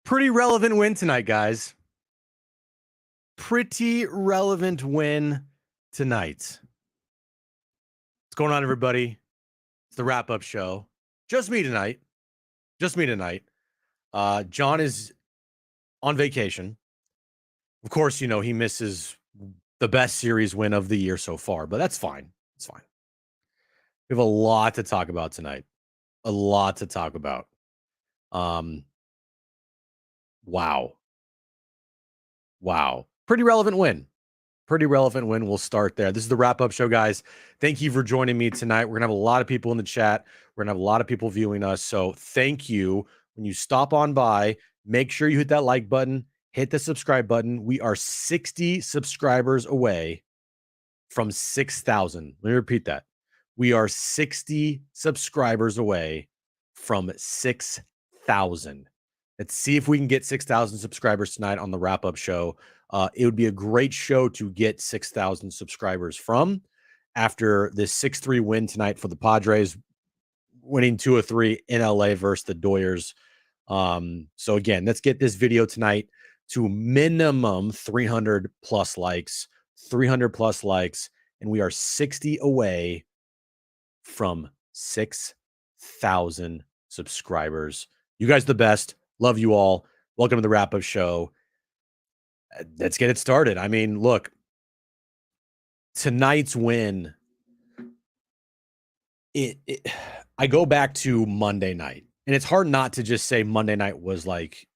Pretty relevant win tonight, guys. Pretty relevant win tonight. What's going on, everybody? It's the wrap-up show. Just me tonight. John is on vacation. Of course, you know, he misses the best series win of the year so far, but that's fine. It's fine. We have a lot to talk about tonight. Wow. Pretty relevant win. We'll start there. This is the wrap-up show, guys. Thank you for joining me tonight. We're going to have a lot of people in the chat. We're going to have a lot of people viewing us. So thank you. When you stop on by, make sure you hit that like button, hit the subscribe button. We are 60 subscribers away from 6,000. Let me repeat that. We are 60 subscribers away from 6,000. Let's see if we can get 6,000 subscribers tonight on the wrap-up show. It would be a great show to get 6,000 subscribers from after this 6-3 win tonight for the Padres, winning 2 of 3 in LA versus the Doyers. So again, let's get this video tonight to minimum 300 plus likes, and we are 60 away from 6,000 subscribers. You guys are the best. Love you all. Welcome to the wrap-up show. Let's get it started. I mean, look, tonight's win, I go back to Monday night, and it's hard not to just say Monday night was like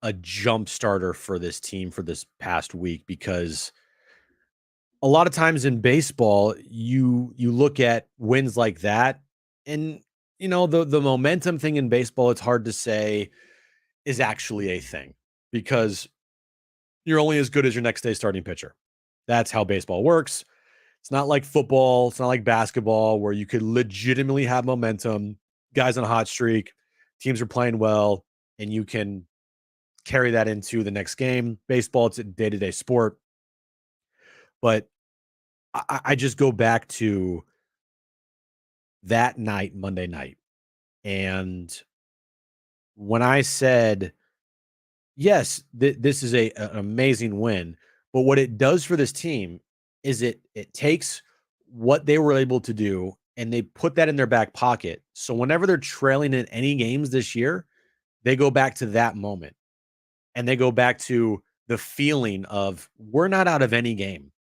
a jump starter for this team for this past week, because a lot of times in baseball, you look at wins like that, and you know, the momentum thing in baseball, it's hard to say is actually a thing, because you're only as good as your next day starting pitcher. That's how baseball works. It's not like football. It's not like basketball, where you could legitimately have momentum, guys on a hot streak, teams are playing well, and you can carry that into the next game. Baseball, it's a day-to-day sport. But I just go back to that night, Monday night. And when I said, yes, this is an amazing win, but what it does for this team is it takes what they were able to do and they put that in their back pocket. So whenever they're trailing in any games this year, they go back to that moment and they go back to the feeling of, we're not out of any game.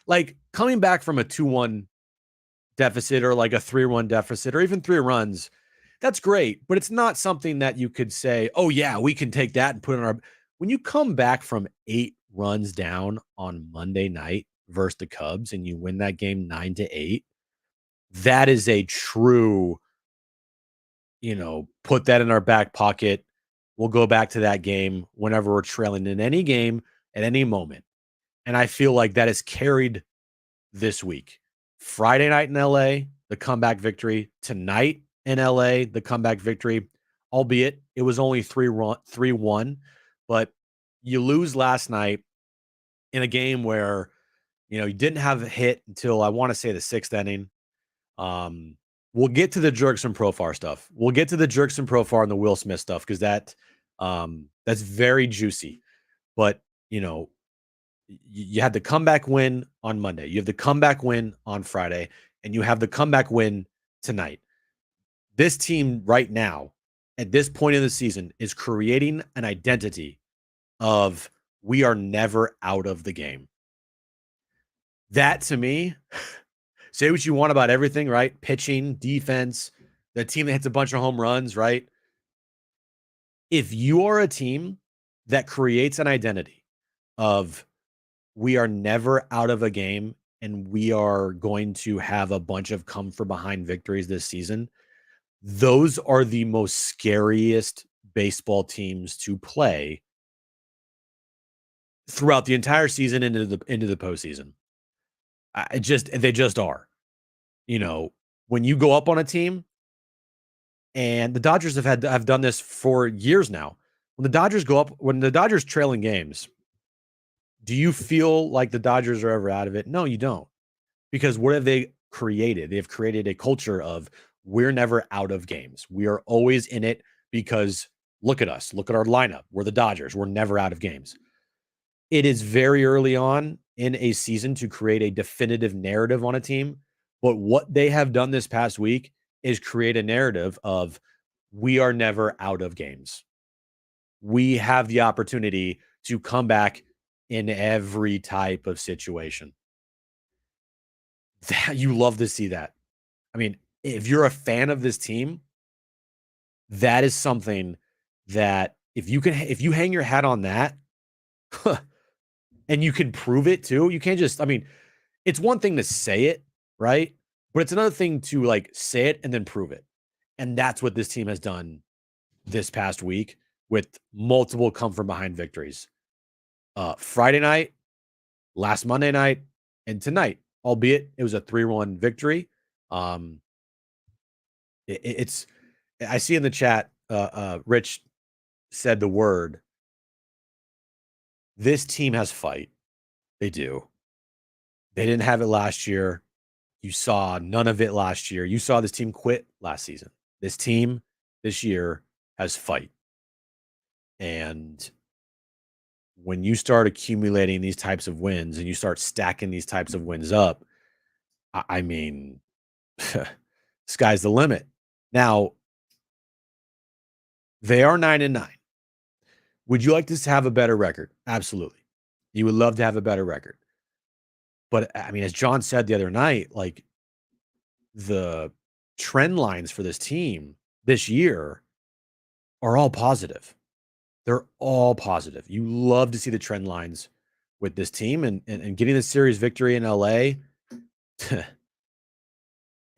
Like coming back from a 2-1 deficit or like a 3-1 deficit or even 3 runs, that's great, but it's not something that you could say, oh yeah, we can take that and put it in our. When you come back from 8 runs down on Monday night versus the Cubs and you win that game 9-8, that is a true, put that in our back pocket. We'll go back to that game whenever we're trailing in any game at any moment. And I feel like that is carried this week. Friday night in LA, the comeback victory. Tonight in LA, the comeback victory, albeit it was only 3-1, but you lose last night in a game where, you didn't have a hit until I want to say the 6th inning. We'll get to the Jerks and Profar stuff. We'll get to the Jerks and Profar and the Will Smith stuff, because that's very juicy. But, you had the comeback win on Monday. You have the comeback win on Friday, and you have the comeback win tonight. This team right now, at this point in the season, is creating an identity of, we are never out of the game. That, to me, say what you want about everything, right? Pitching, defense, the team that hits a bunch of home runs, right? If you are a team that creates an identity of, we are never out of a game and we are going to have a bunch of come from behind victories this season, those are the most scariest baseball teams to play throughout the entire season into the postseason. They just are. When you go up on a team, and the Dodgers have done this for years now. When the Dodgers go up, when the Dodgers trailing games, do you feel like the Dodgers are ever out of it? No, you don't. Because what have they created? They've created a culture of, we're never out of games. We are always in it because Look at us. Look at our lineup. We're the Dodgers. We're never out of games. It is very early on in a season to create a definitive narrative on a team. But what they have done this past week is create a narrative of we are never out of games. We have the opportunity to come back in every type of situation. You love to see that. I mean, if you're a fan of this team, that is something that if you hang your hat on that, and you can prove it too, you can't just, I mean, it's one thing to say it, right? But it's another thing to like say it and then prove it. And that's what this team has done this past week with multiple come from behind victories. Friday night, last Monday night, and tonight, albeit it was a 3-1 victory. It's I see in the chat, Rich said the word. This team has fight. They do. They didn't have it last year. You saw none of it last year. You saw this team quit last season. This team this year has fight. And when you start accumulating these types of wins and you start stacking these types of wins up, I mean, sky's the limit. Now, they are 9-9. Would you like to have a better record? Absolutely. You would love to have a better record. But I mean, as John said the other night, like the trend lines for this team this year are all positive. They're all positive. You love to see the trend lines with this team and getting the series victory in LA.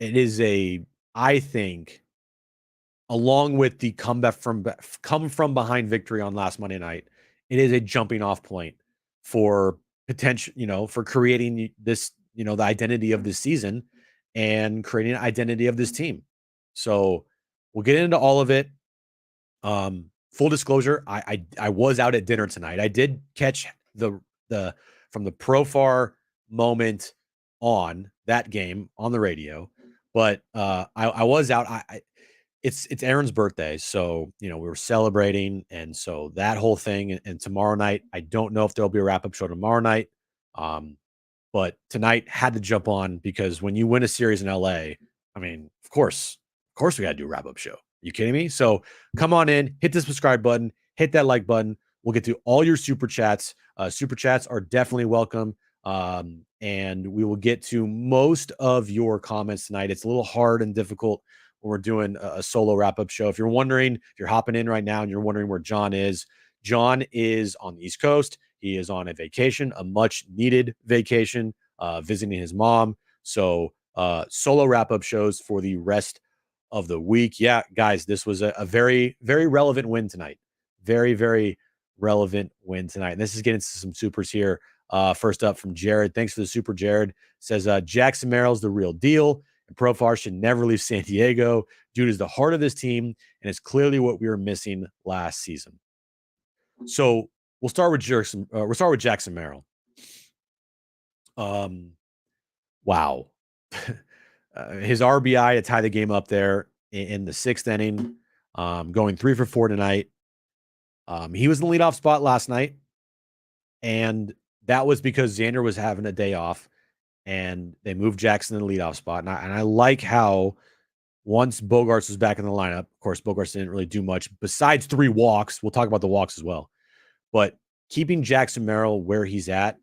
It is I think, along with the come from behind victory on last Monday night, it is a jumping off point for potential, for creating this, the identity of this season and creating an identity of this team. So we'll get into all of it. Full disclosure, I was out at dinner tonight. I did catch the from the Profar moment on that game on the radio, but I was out. It's Aaron's birthday, so we were celebrating, and so that whole thing. And tomorrow night, I don't know if there'll be a wrap up show tomorrow night, but tonight had to jump on because when you win a series in LA, I mean, of course, we got to do a wrap up show. You kidding me? So come on in, hit the subscribe button, hit that like button. We'll get to all your super chats. Super chats are definitely welcome. And we will get to most of your comments tonight. It's a little hard and difficult when we're doing a solo wrap-up show. If you're wondering, if you're hopping in right now and you're wondering where John is on the East Coast. He is on a vacation, a much needed vacation, visiting his mom. So solo wrap-up shows for the rest of the week. Yeah, guys, this was a very, very relevant win tonight. Very, very relevant win tonight. And this is getting to some supers here. First up from Jared. Thanks for the super, Jared. Says Jackson Merrill's the real deal. And Profar should never leave San Diego. Dude is the heart of this team, and it's clearly what we were missing last season. So we'll start with Jackson Merrill. Wow. His RBI to tie the game up there in the 6th inning, going 3 for 4 tonight. He was in the leadoff spot last night, and that was because Xander was having a day off, and they moved Jackson in the leadoff spot. And I like how once Bogaerts was back in the lineup, of course, Bogaerts didn't really do much besides 3 walks. We'll talk about the walks as well. But keeping Jackson Merrill where he's at,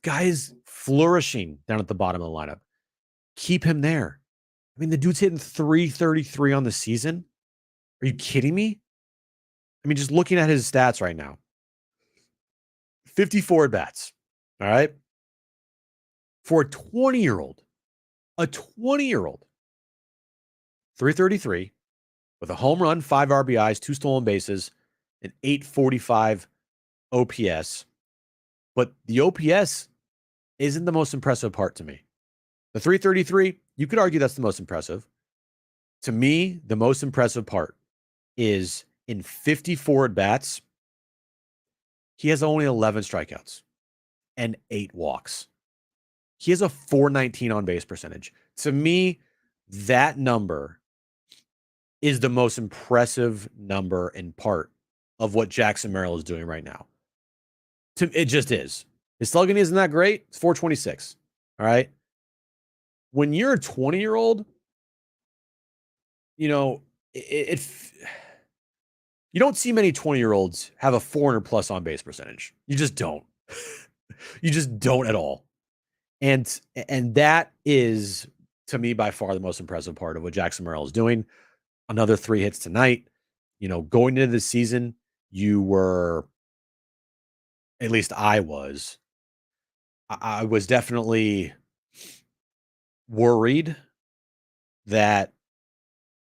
guys flourishing down at the bottom of the lineup. Keep him there. I mean, the dude's hitting 333 on the season. Are you kidding me? I mean, just looking at his stats right now. 54 at bats. All right. For a 20-year-old. 333 with a home run, 5 RBIs, 2 stolen bases, an 845 OPS. But the OPS isn't the most impressive part to me. The 333, you could argue that's the most impressive. To me, the most impressive part is in 54 at-bats, he has only 11 strikeouts and 8 walks. He has a 419 on-base percentage. To me, that number is the most impressive number and part of what Jackson Merrill is doing right now. It just is. His slugging isn't that great. It's 426. All right. When you're a 20-year-old, you know, you don't see many 20-year-olds have a 400 plus on base percentage. You just don't. You just don't at all. And that is, to me, by far the most impressive part of what Jackson Merrill is doing. Another 3 hits tonight. Going into the season, you were, at least I was definitely worried that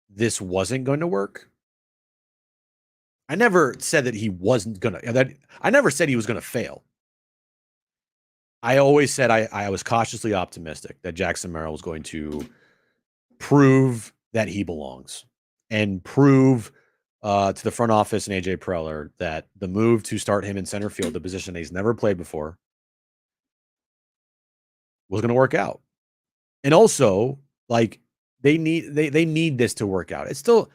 this wasn't going to work. I never said that he wasn't going to, I never said he was going to fail. I always said I was cautiously optimistic that Jackson Merrill was going to prove that he belongs and prove to the front office and AJ Preller that the move to start him in center field, the position he's never played before, was going to work out. And also, like, they need this to work out. It's still,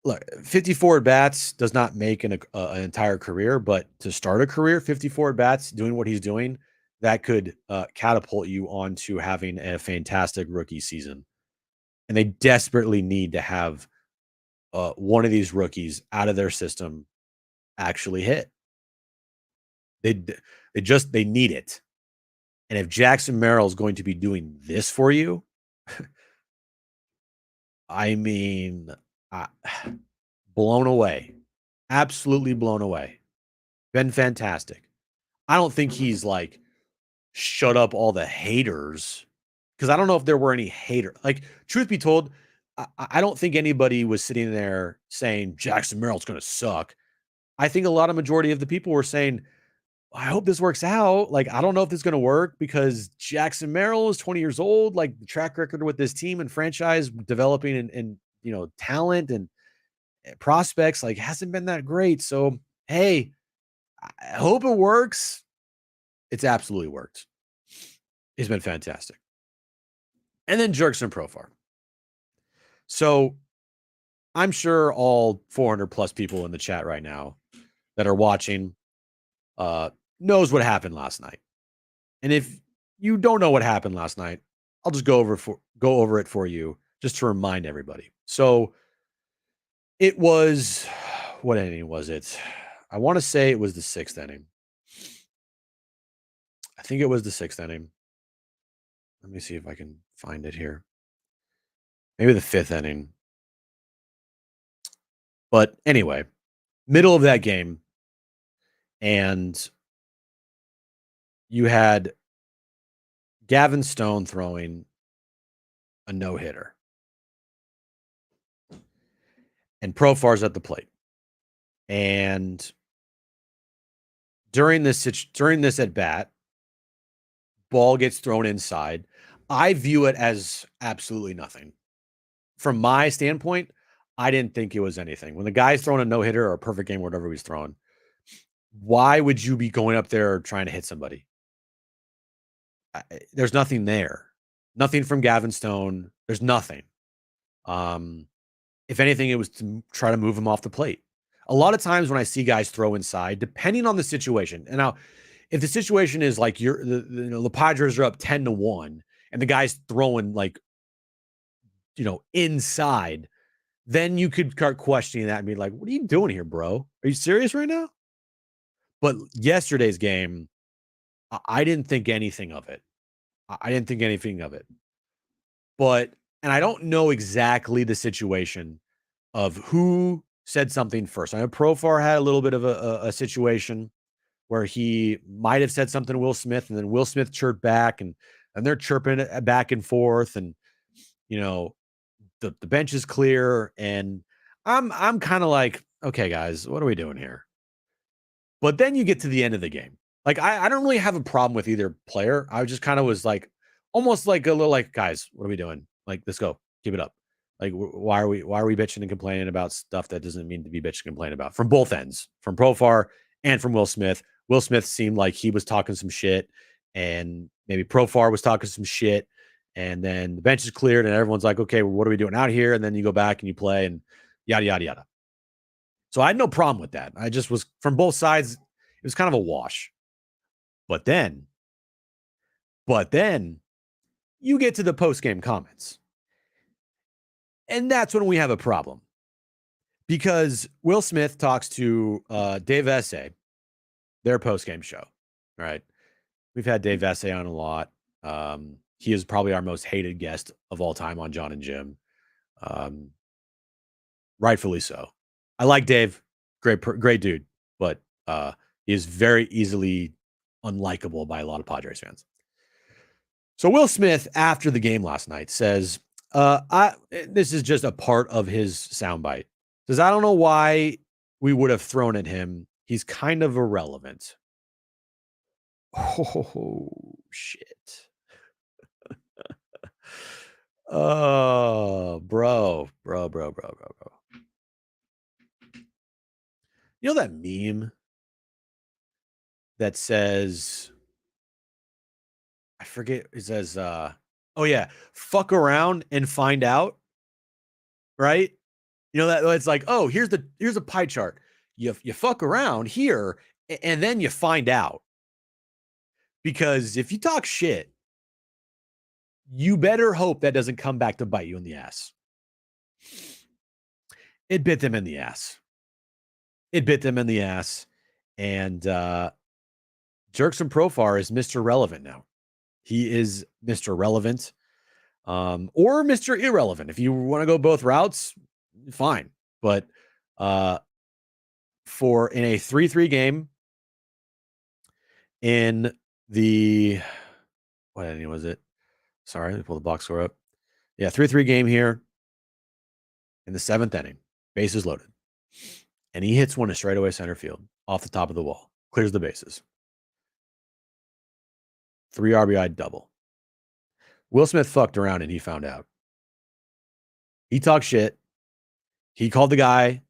look, 54 at bats does not make an entire career, but to start a career, 54 at bats, doing what he's doing, that could catapult you onto having a fantastic rookie season. And they desperately need to have one of these rookies out of their system actually hit. They need it. And if Jackson Merrill is going to be doing this for you, I mean, blown away. Absolutely blown away. Been fantastic. I don't think he's like shut up all the haters, because I don't know if there were any haters. Like, truth be told, I don't think anybody was sitting there saying Jackson Merrill's going to suck. I think a lot of majority of the people were saying, I hope this works out. Like, I don't know if this is going to work because Jackson Merrill is 20 years old. Like, the track record with this team and franchise developing and talent and prospects, like, hasn't been that great. So, hey, I hope it works. It's absolutely worked. He's been fantastic. And then Jerks and Profar. So I'm sure all 400 plus people in the chat right now that are watching knows what happened last night. And if you don't know what happened last night, I'll just go over it for you just to remind everybody. So it was, what inning was it? I want to say it was the 6th inning. I think it was the 6th inning. Let me see if I can find it here. Maybe the 5th inning. But anyway, middle of that game, and you had Gavin Stone throwing a no-hitter. And Profar's at the plate. And during this at bat, ball gets thrown inside. I view it as absolutely nothing. From my standpoint, I didn't think it was anything. When the guy's throwing a no-hitter or a perfect game, whatever he's throwing, why would you be going up there trying to hit somebody? There's nothing there. Nothing from Gavin Stone. There's nothing. If anything, it was to try to move him off the plate. A lot of times when I see guys throw inside, depending on the situation, and now if the situation is like the Padres are up 10-1 and the guy's throwing like, inside, then you could start questioning that and be like, what are you doing here, bro? Are you serious right now? But yesterday's game, I didn't think anything of it. But, and I don't know exactly the situation of who said something first. I know Profar had a little bit of a situation where he might have said something to Will Smith, and then Will Smith chirped back, and they're chirping back and forth, and the bench is clear, and I'm kind of like, okay, guys, what are we doing here? But then you get to the end of the game. Like, I don't really have a problem with either player. I just kind of was like, almost like a little like, guys, what are we doing? Like, let's go, keep it up. Like, why are we bitching and complaining about stuff that doesn't mean to be bitching and complaining about, from both ends, from Profar and from Will Smith. Will Smith seemed like he was talking some shit, and maybe Profar was talking some shit, And then the bench is cleared and everyone's like, okay, well, what are we doing out here? And then you go back and you play and yada, yada, yada. So I had no problem with that. I just was from both sides. It was kind of a wash. But then you get to the post-game comments. And that's when we have a problem. Because Will Smith talks to Dave Essay, their post-game show. All right. We've had Dave Essay on a lot. He is probably our most hated guest of all time on John and Jim. Rightfully so. I like Dave. Great dude. But he is very easily unlikable by a lot of Padres fans. So Will Smith, after the game last night, says, this is just a part of his soundbite. Says, I don't know why we would have thrown at him. He's kind of irrelevant. Oh, shit. Oh, bro. You know that meme that says, I forget, it says, oh yeah, fuck around and find out, right? You know that it's like, oh, here's a pie chart. You fuck around here and then you find out. Because if you talk shit, you better hope that doesn't come back to bite you in the ass. It bit them in the ass. And Jerks and Profar is Mr. Relevant now. He is Mr. Relevant. Or Mr. Irrelevant. If you want to go both routes, fine. But in a 3-3 game in the, what inning was it? Sorry, let me pull the box score up. Yeah, 3-3 game here in the 7th inning. Bases loaded. And he hits one to straightaway center field off the top of the wall. Clears the bases. 3 RBI double. Will Smith fucked around and he found out. He talked shit. He called the guy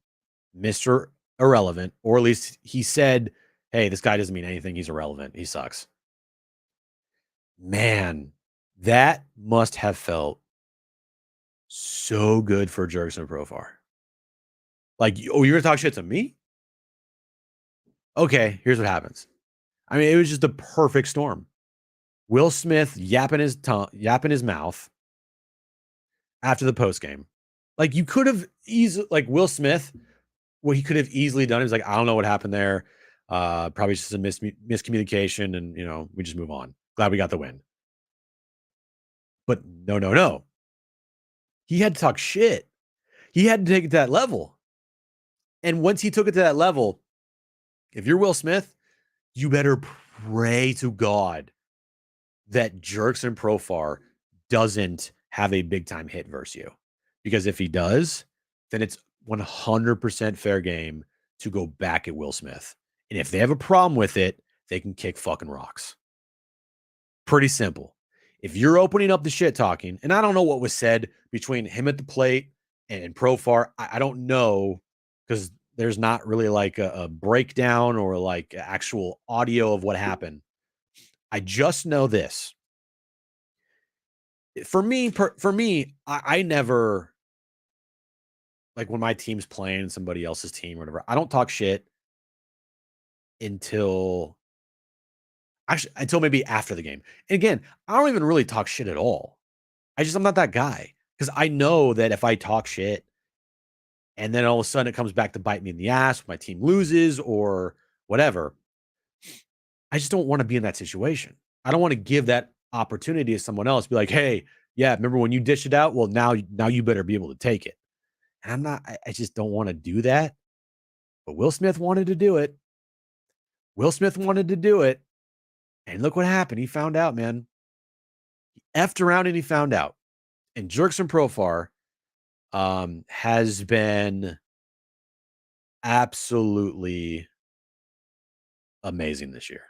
Mr. Irrelevant, or at least he said, hey, this guy doesn't mean anything. He's irrelevant. He sucks. Man, that must have felt so good for Jerks and Profar. Like, oh, you're going to talk shit to me? Okay, here's what happens. I mean, it was just a perfect storm. Will Smith yapping his mouth after the post game. Like, you could have easily, like, Will Smith, what he could have easily done is like, I don't know what happened there. Probably just a miscommunication, and we just move on. Glad we got the win. But no. He had to talk shit. He had to take it to that level. And once he took it to that level, if you're Will Smith, you better pray to God that Jerks and Profar doesn't have a big time hit versus you. Because if he does, then it's 100% fair game to go back at Will Smith. And if they have a problem with it, they can kick fucking rocks. Pretty simple. If you're opening up the shit talking, and I don't know what was said between him at the plate and Profar, I don't know, because there's not really like a breakdown or like actual audio of what happened. I just know this. For me, I never, like when my team's playing somebody else's team or whatever, I don't talk shit until maybe after the game. And again, I don't even really talk shit at all. I'm not that guy, because I know that if I talk shit and then all of a sudden it comes back to bite me in the ass, my team loses or whatever, I just don't want to be in that situation. I don't want to give that opportunity to someone else. Be like, hey, yeah, remember when you dished it out? Well, now you better be able to take it. And I just don't want to do that. But Will Smith wanted to do it. And look what happened. He found out, man. He effed around and he found out. And Jerks and Profar has been absolutely amazing this year.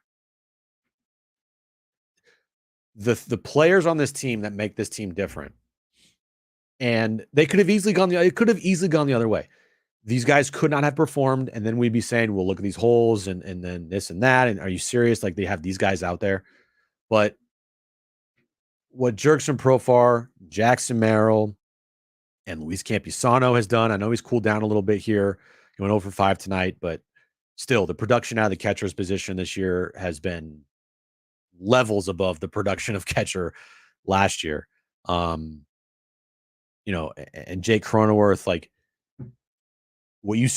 The players on this team that make this team different, and they could have easily gone the other way. These guys could not have performed, and then we'd be saying, well, look at these holes and then this and that, and are you serious? Like, they have these guys out there. But what Jerkson Profar, Jackson Merrill, and Luis Campisano has done. I know he's cooled down a little bit here. He went over 5 tonight, but still, the production out of the catcher's position this year has been levels above the production of catcher last year. Um, and Jake Cronenworth, like what you've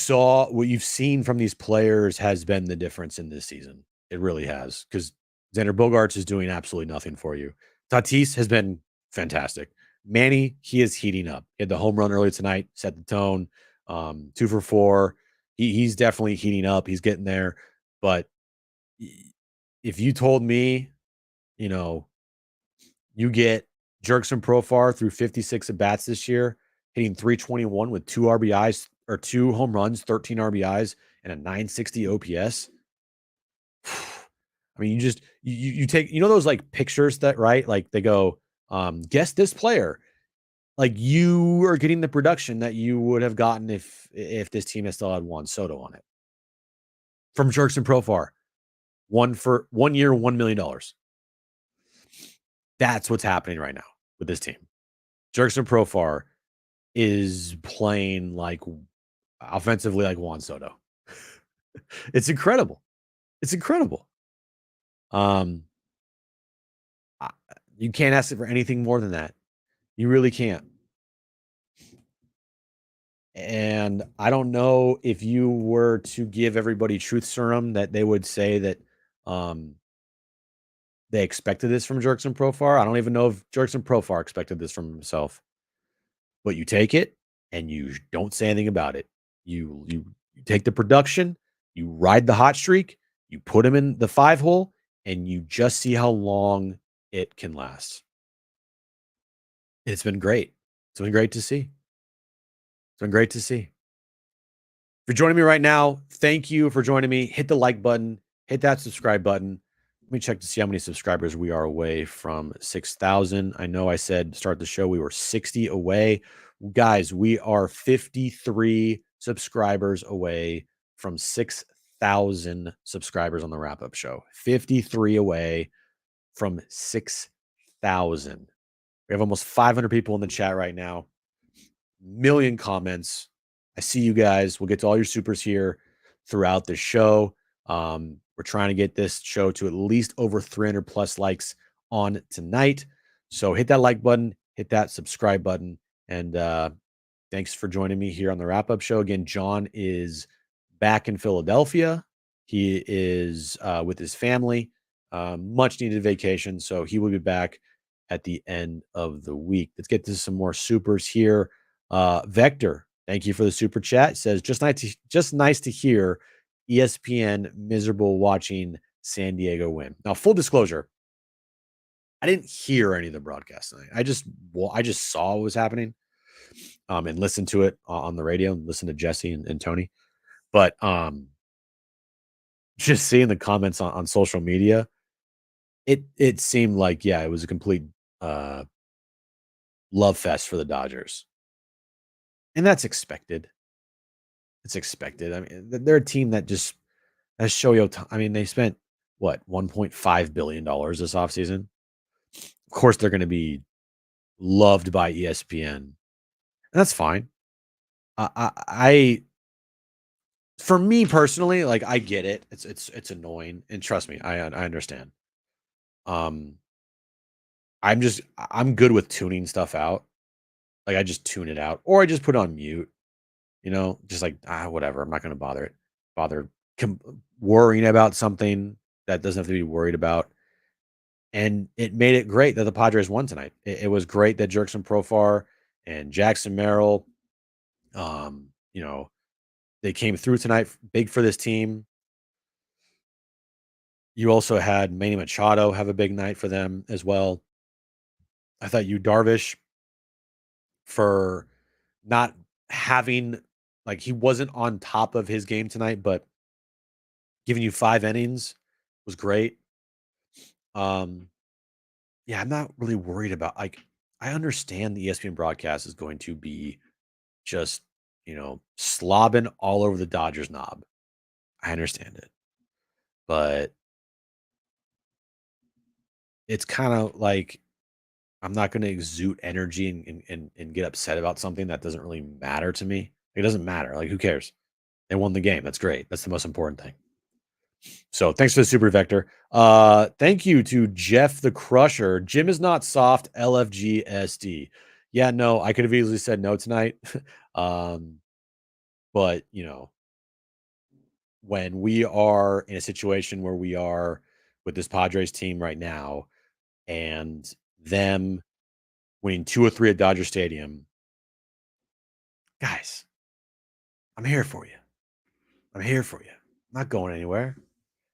seen from these players has been the difference in this season. It really has, because Xander Bogaerts is doing absolutely nothing for you. Tatis has been fantastic. Manny, he is heating up. He had the home run earlier tonight, set the tone. 2 for 4. He's definitely heating up. He's getting there. But if you told me, you know, you get Jerkson Profar through 56 at bats this year, hitting 321 with 2 RBIs or 2 home runs, 13 RBIs, and a 960 OPS. I mean, you take those like pictures that, right? Like they go, guess this player. Like you are getting the production that you would have gotten if this team had still had Juan Soto on it. From Jerkson Profar. 1 year, $1 million. That's what's happening right now with this team. Jerkson Profar is playing like offensively like Juan Soto. It's incredible. It's incredible. Um, you can't ask for anything more than that. You really can't. And I don't know if you were to give everybody truth serum that they would say that um, they expected this from Jerkson Profar. I don't even know if Jerkson Profar expected this from himself. But you take it and you don't say anything about it. You take the production, you ride the hot streak, you put him in the 5 hole, and you just see how long it can last. It's been great. It's been great to see. It's been great to see. If you're joining me right now, thank you for joining me. Hit the like button, hit that subscribe button. Let me check to see how many subscribers we are away from 6,000. I know I said start the show we were 60 away. Guys, we are 53 subscribers away from 6,000 subscribers on the wrap up show. 53 away from 6,000. We have almost 500 people in the chat right now. Million comments. I see you guys. We'll get to all your supers here throughout the show. We're trying to get this show to at least over 300 plus likes on tonight. So hit that like button, hit that subscribe button, and thanks for joining me here on the wrap up show. Again, John is back in Philadelphia. He is with his family, much needed vacation. So he will be back at the end of the week. Let's get to some more supers here. Vector, thank you for the super chat. It says just nice to hear ESPN miserable watching San Diego win. Now, full disclosure, I didn't hear any of the broadcast tonight. I just saw what was happening, and listened to it on the radio and listened to Jesse and Tony. But just seeing the comments on social media, it seemed like, yeah, it was a complete love fest for the Dodgers. And that's expected. It's expected. I mean, they're a team that just has Shohei. I mean, they spent what $1.5 billion this offseason. Of course, they're going to be loved by ESPN, and that's fine. I for me personally, like I get it. It's annoying, and trust me, I understand. Um, I'm good with tuning stuff out. Like I just tune it out, or I just put it on mute. Just like whatever. I'm not going to bother worrying about something that doesn't have to be worried about. And it made it great that the Padres won tonight. It was great that Jerkson Profar and Jackson Merrill, um, you know, they came through tonight big for this team. You also had Manny Machado have a big night for them as well. I thought you Darvish for not having, like, he wasn't on top of his game tonight, but giving you 5 innings was great. Yeah, I'm not really worried about, like, I understand the ESPN broadcast is going to be just, slobbing all over the Dodgers knob. I understand it. But it's kind of like I'm not gonna exude energy and get upset about something that doesn't really matter to me. It doesn't matter. Like, who cares? They won the game. That's great. That's the most important thing. So thanks for the super vector. Thank you to Jeff the Crusher. Jim is not soft. LFGSD. Yeah, no, I could have easily said no tonight. um, but when we are in a situation where we are with this Padres team right now and them winning 2 or 3 at Dodger Stadium, guys, I'm here for you. I'm here for you. I'm not going anywhere.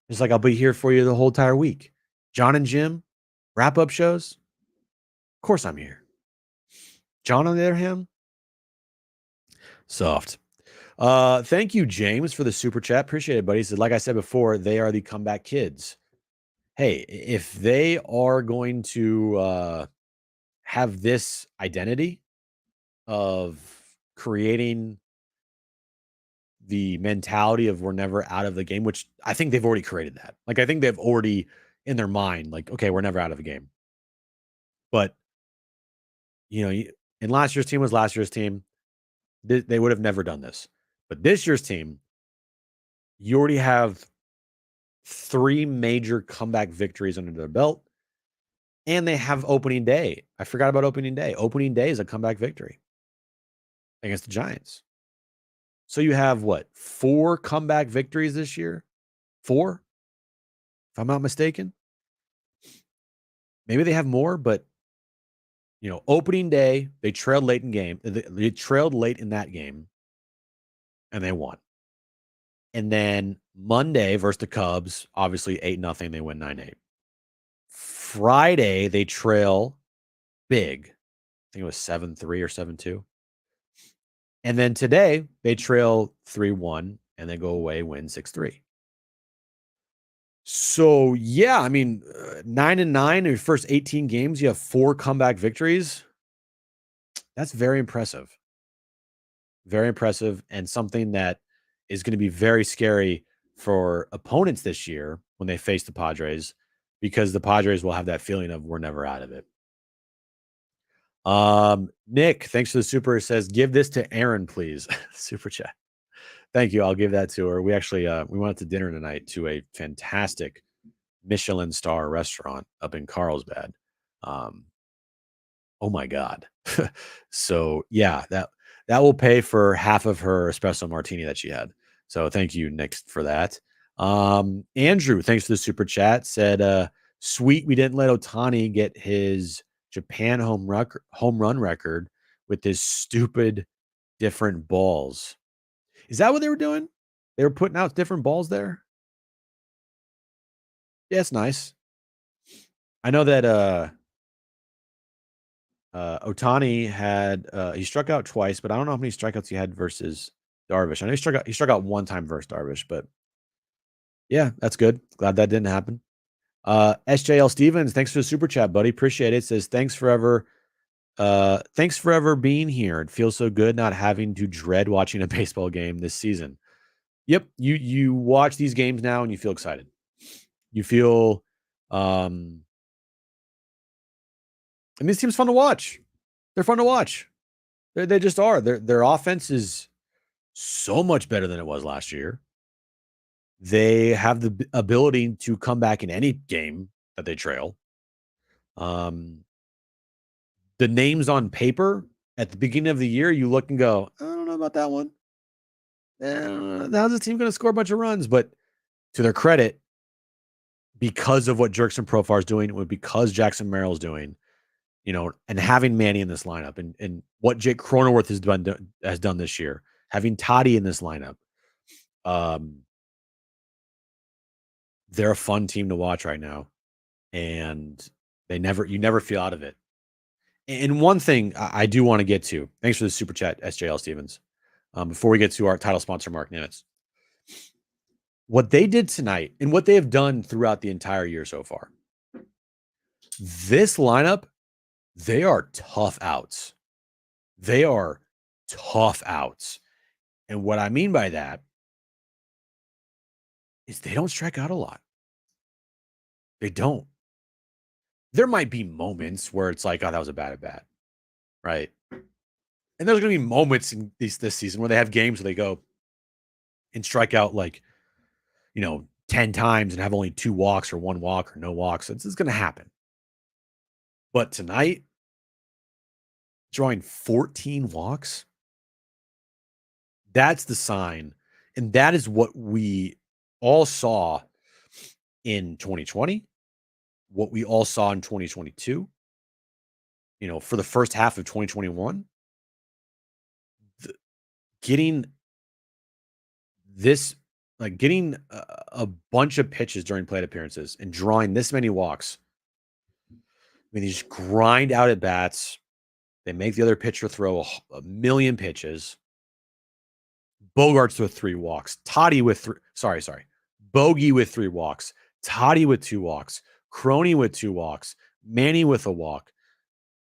It's like I'll be here for you the whole entire week. John and Jim, wrap up shows. Of course I'm here. John, on the other hand, soft. Thank you, James, for the super chat. Appreciate it, buddy. He said, like I said before, they are the comeback kids. Hey, if they are going to have this identity of creating the mentality of we're never out of the game, which I think they've already created that. Like, I think they've already in their mind, like, okay, we're never out of the game. But and last year's team was last year's team. They would have never done this. But this year's team, you already have 3 major comeback victories under their belt, and they have opening day. I forgot about opening day. Opening day is a comeback victory against the Giants. So you have what? 4 comeback victories this year? 4? If I'm not mistaken. Maybe they have more, but opening day, they trailed late in game. They trailed late in that game, and they won. And then Monday versus the Cubs, obviously 8-0, they win 9-8. Friday, they trail big. I think it was 7-3 or 7-2. And then today, they trail 3-1, and they go away, win 6-3. So, yeah, I mean, 9-9 in your first 18 games, you have 4 comeback victories. That's very impressive. Very impressive, and something that is gonna be very scary for opponents this year when they face the Padres, because the Padres will have that feeling of we're never out of it. Nick, thanks for the super. Says, give this to Aaron, please. Super chat. Thank you. I'll give that to her. We actually we went out to dinner tonight to a fantastic Michelin star restaurant up in Carlsbad. Um, oh my god. So yeah, that will pay for half of her espresso martini that she had. So thank you, Nick, for that. Andrew, thanks for the super chat. Said, sweet, we didn't let Otani get his Japan home run record with his stupid different balls. Is that what they were doing? They were putting out different balls there? Yeah, it's nice. I know that Otani had he struck out twice, but I don't know how many strikeouts he had versus Darvish. I know he struck out one time versus Darvish, but yeah, that's good. Glad that didn't happen. SJL Stevens, thanks for the super chat, buddy. Appreciate it. Says thanks forever being here. It feels so good not having to dread watching a baseball game this season. Yep, you watch these games now and you feel excited. You feel and this team's fun to watch. They're fun to watch. They just are. Their offense is so much better than it was last year. They have the ability to come back in any game that they trail. The names on paper at the beginning of the year, you look and go, I don't know about that one. How's this team going to score a bunch of runs? But to their credit, because of what Jerkson Profar is doing, because Jackson Merrill is doing, and having Manny in this lineup, and what Jake Cronenworth has done this year, having Toddy in this lineup, they're a fun team to watch right now, and you never feel out of it. And one thing I do want to get to, thanks for the super chat, SJL Stevens. Before we get to our title sponsor, Mark Nimitz, what they did tonight and what they have done throughout the entire year so far, this lineup, they are tough outs. They are tough outs. And what I mean by that is they don't strike out a lot. They don't. there might be moments where it's like, oh, that was a bad at bat, right? And there's going to be moments in this season where they have games where they go and strike out like, 10 times and have only 2 walks or 1 walk or no walks. It's going to happen. But tonight, drawing 14 walks, that's the sign. And that is what we all saw in 2020, what we all saw in 2022, for the first half of 2021. Getting this, like getting a bunch of pitches during plate appearances and drawing this many walks. I mean, they just grind out at bats. They make the other pitcher throw a million pitches. Bogarts with 3 walks. Toddy with 3. Sorry. Bogey with 3 walks. Toddy with 2 walks. Crony with 2 walks. Manny with a walk.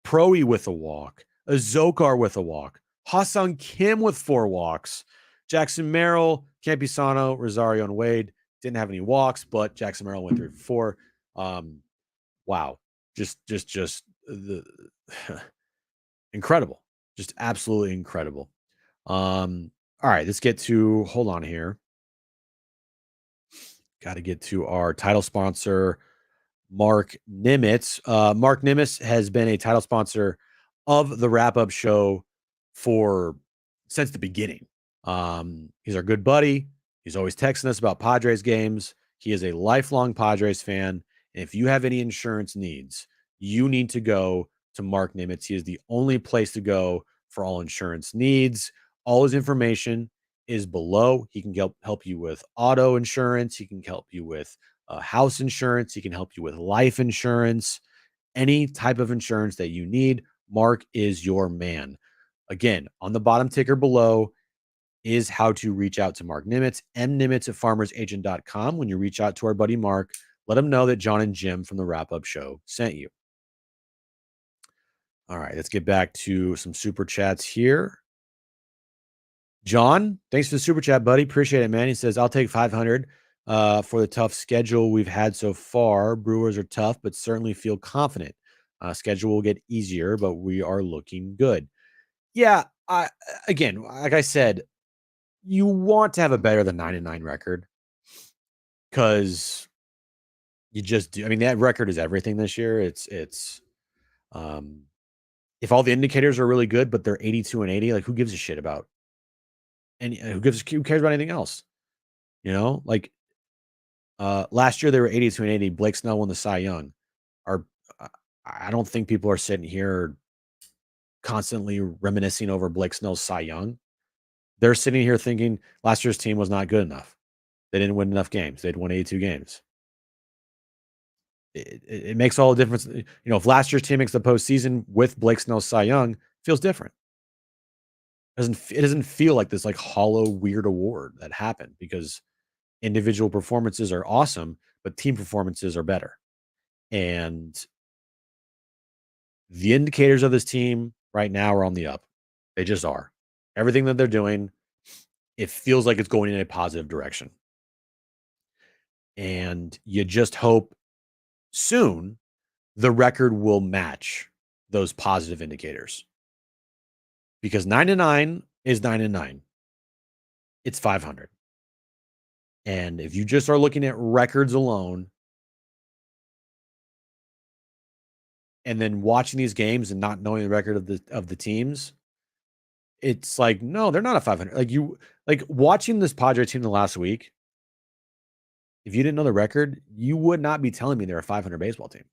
Proe with a walk. Azokar with a walk. Ha-Sung Kim with 4 walks. Jackson Merrill, Campisano, Rosario, and Wade didn't have any walks, but Jackson Merrill went 3 for 4. Wow. Just the incredible. Just absolutely incredible. All right, let's get to, hold on here. Got to get to our title sponsor, Mark Nimitz. Mark Nimitz has been a title sponsor of the wrap-up show since the beginning. He's our good buddy. He's always texting us about Padres games. He is a lifelong Padres fan. And if you have any insurance needs, you need to go to Mark Nimitz. He is the only place to go for all insurance needs. All his information is below. He can help you with auto insurance. He can help you with house insurance. He can help you with life insurance. Any type of insurance that you need, Mark is your man. Again, on the bottom ticker below is how to reach out to Mark Nimitz, mnimitz@farmersagent.com. When you reach out to our buddy Mark, let him know that John and Jim from the wrap-up show sent you. All right, let's get back to some super chats here. John, thanks for the super chat, buddy. Appreciate it, man. He says, I'll take 500 for the tough schedule we've had so far. Brewers are tough, but certainly feel confident. Schedule will get easier, but we are looking good. Yeah, again, like I said, you want to have a better than 9-9 record because you just do. I mean, that record is everything this year. It's if all the indicators are really good, but they're 82 and 80, like who gives a shit about? And who cares about anything else? Like last year they were 82 and 80. Blake Snell won the Cy Young. I don't think people are sitting here constantly reminiscing over Blake Snell's Cy Young. They're sitting here thinking last year's team was not good enough. They didn't win enough games. They'd won 82 games. It makes all the difference. If last year's team makes the postseason with Blake Snell's Cy Young, it feels different. It doesn't feel like this like hollow, weird award that happened because individual performances are awesome, but team performances are better. And the indicators of this team right now are on the up. They just are. Everything that they're doing, it feels like it's going in a positive direction. And you just hope soon the record will match those positive indicators. Because 9-9 is 9-9. It's 500. And if you just are looking at records alone and then watching these games and not knowing the record of the teams, it's like, no, they're not a 500. Like watching this Padre team the last week, if you didn't know the record, you would not be telling me they're a 500 baseball team.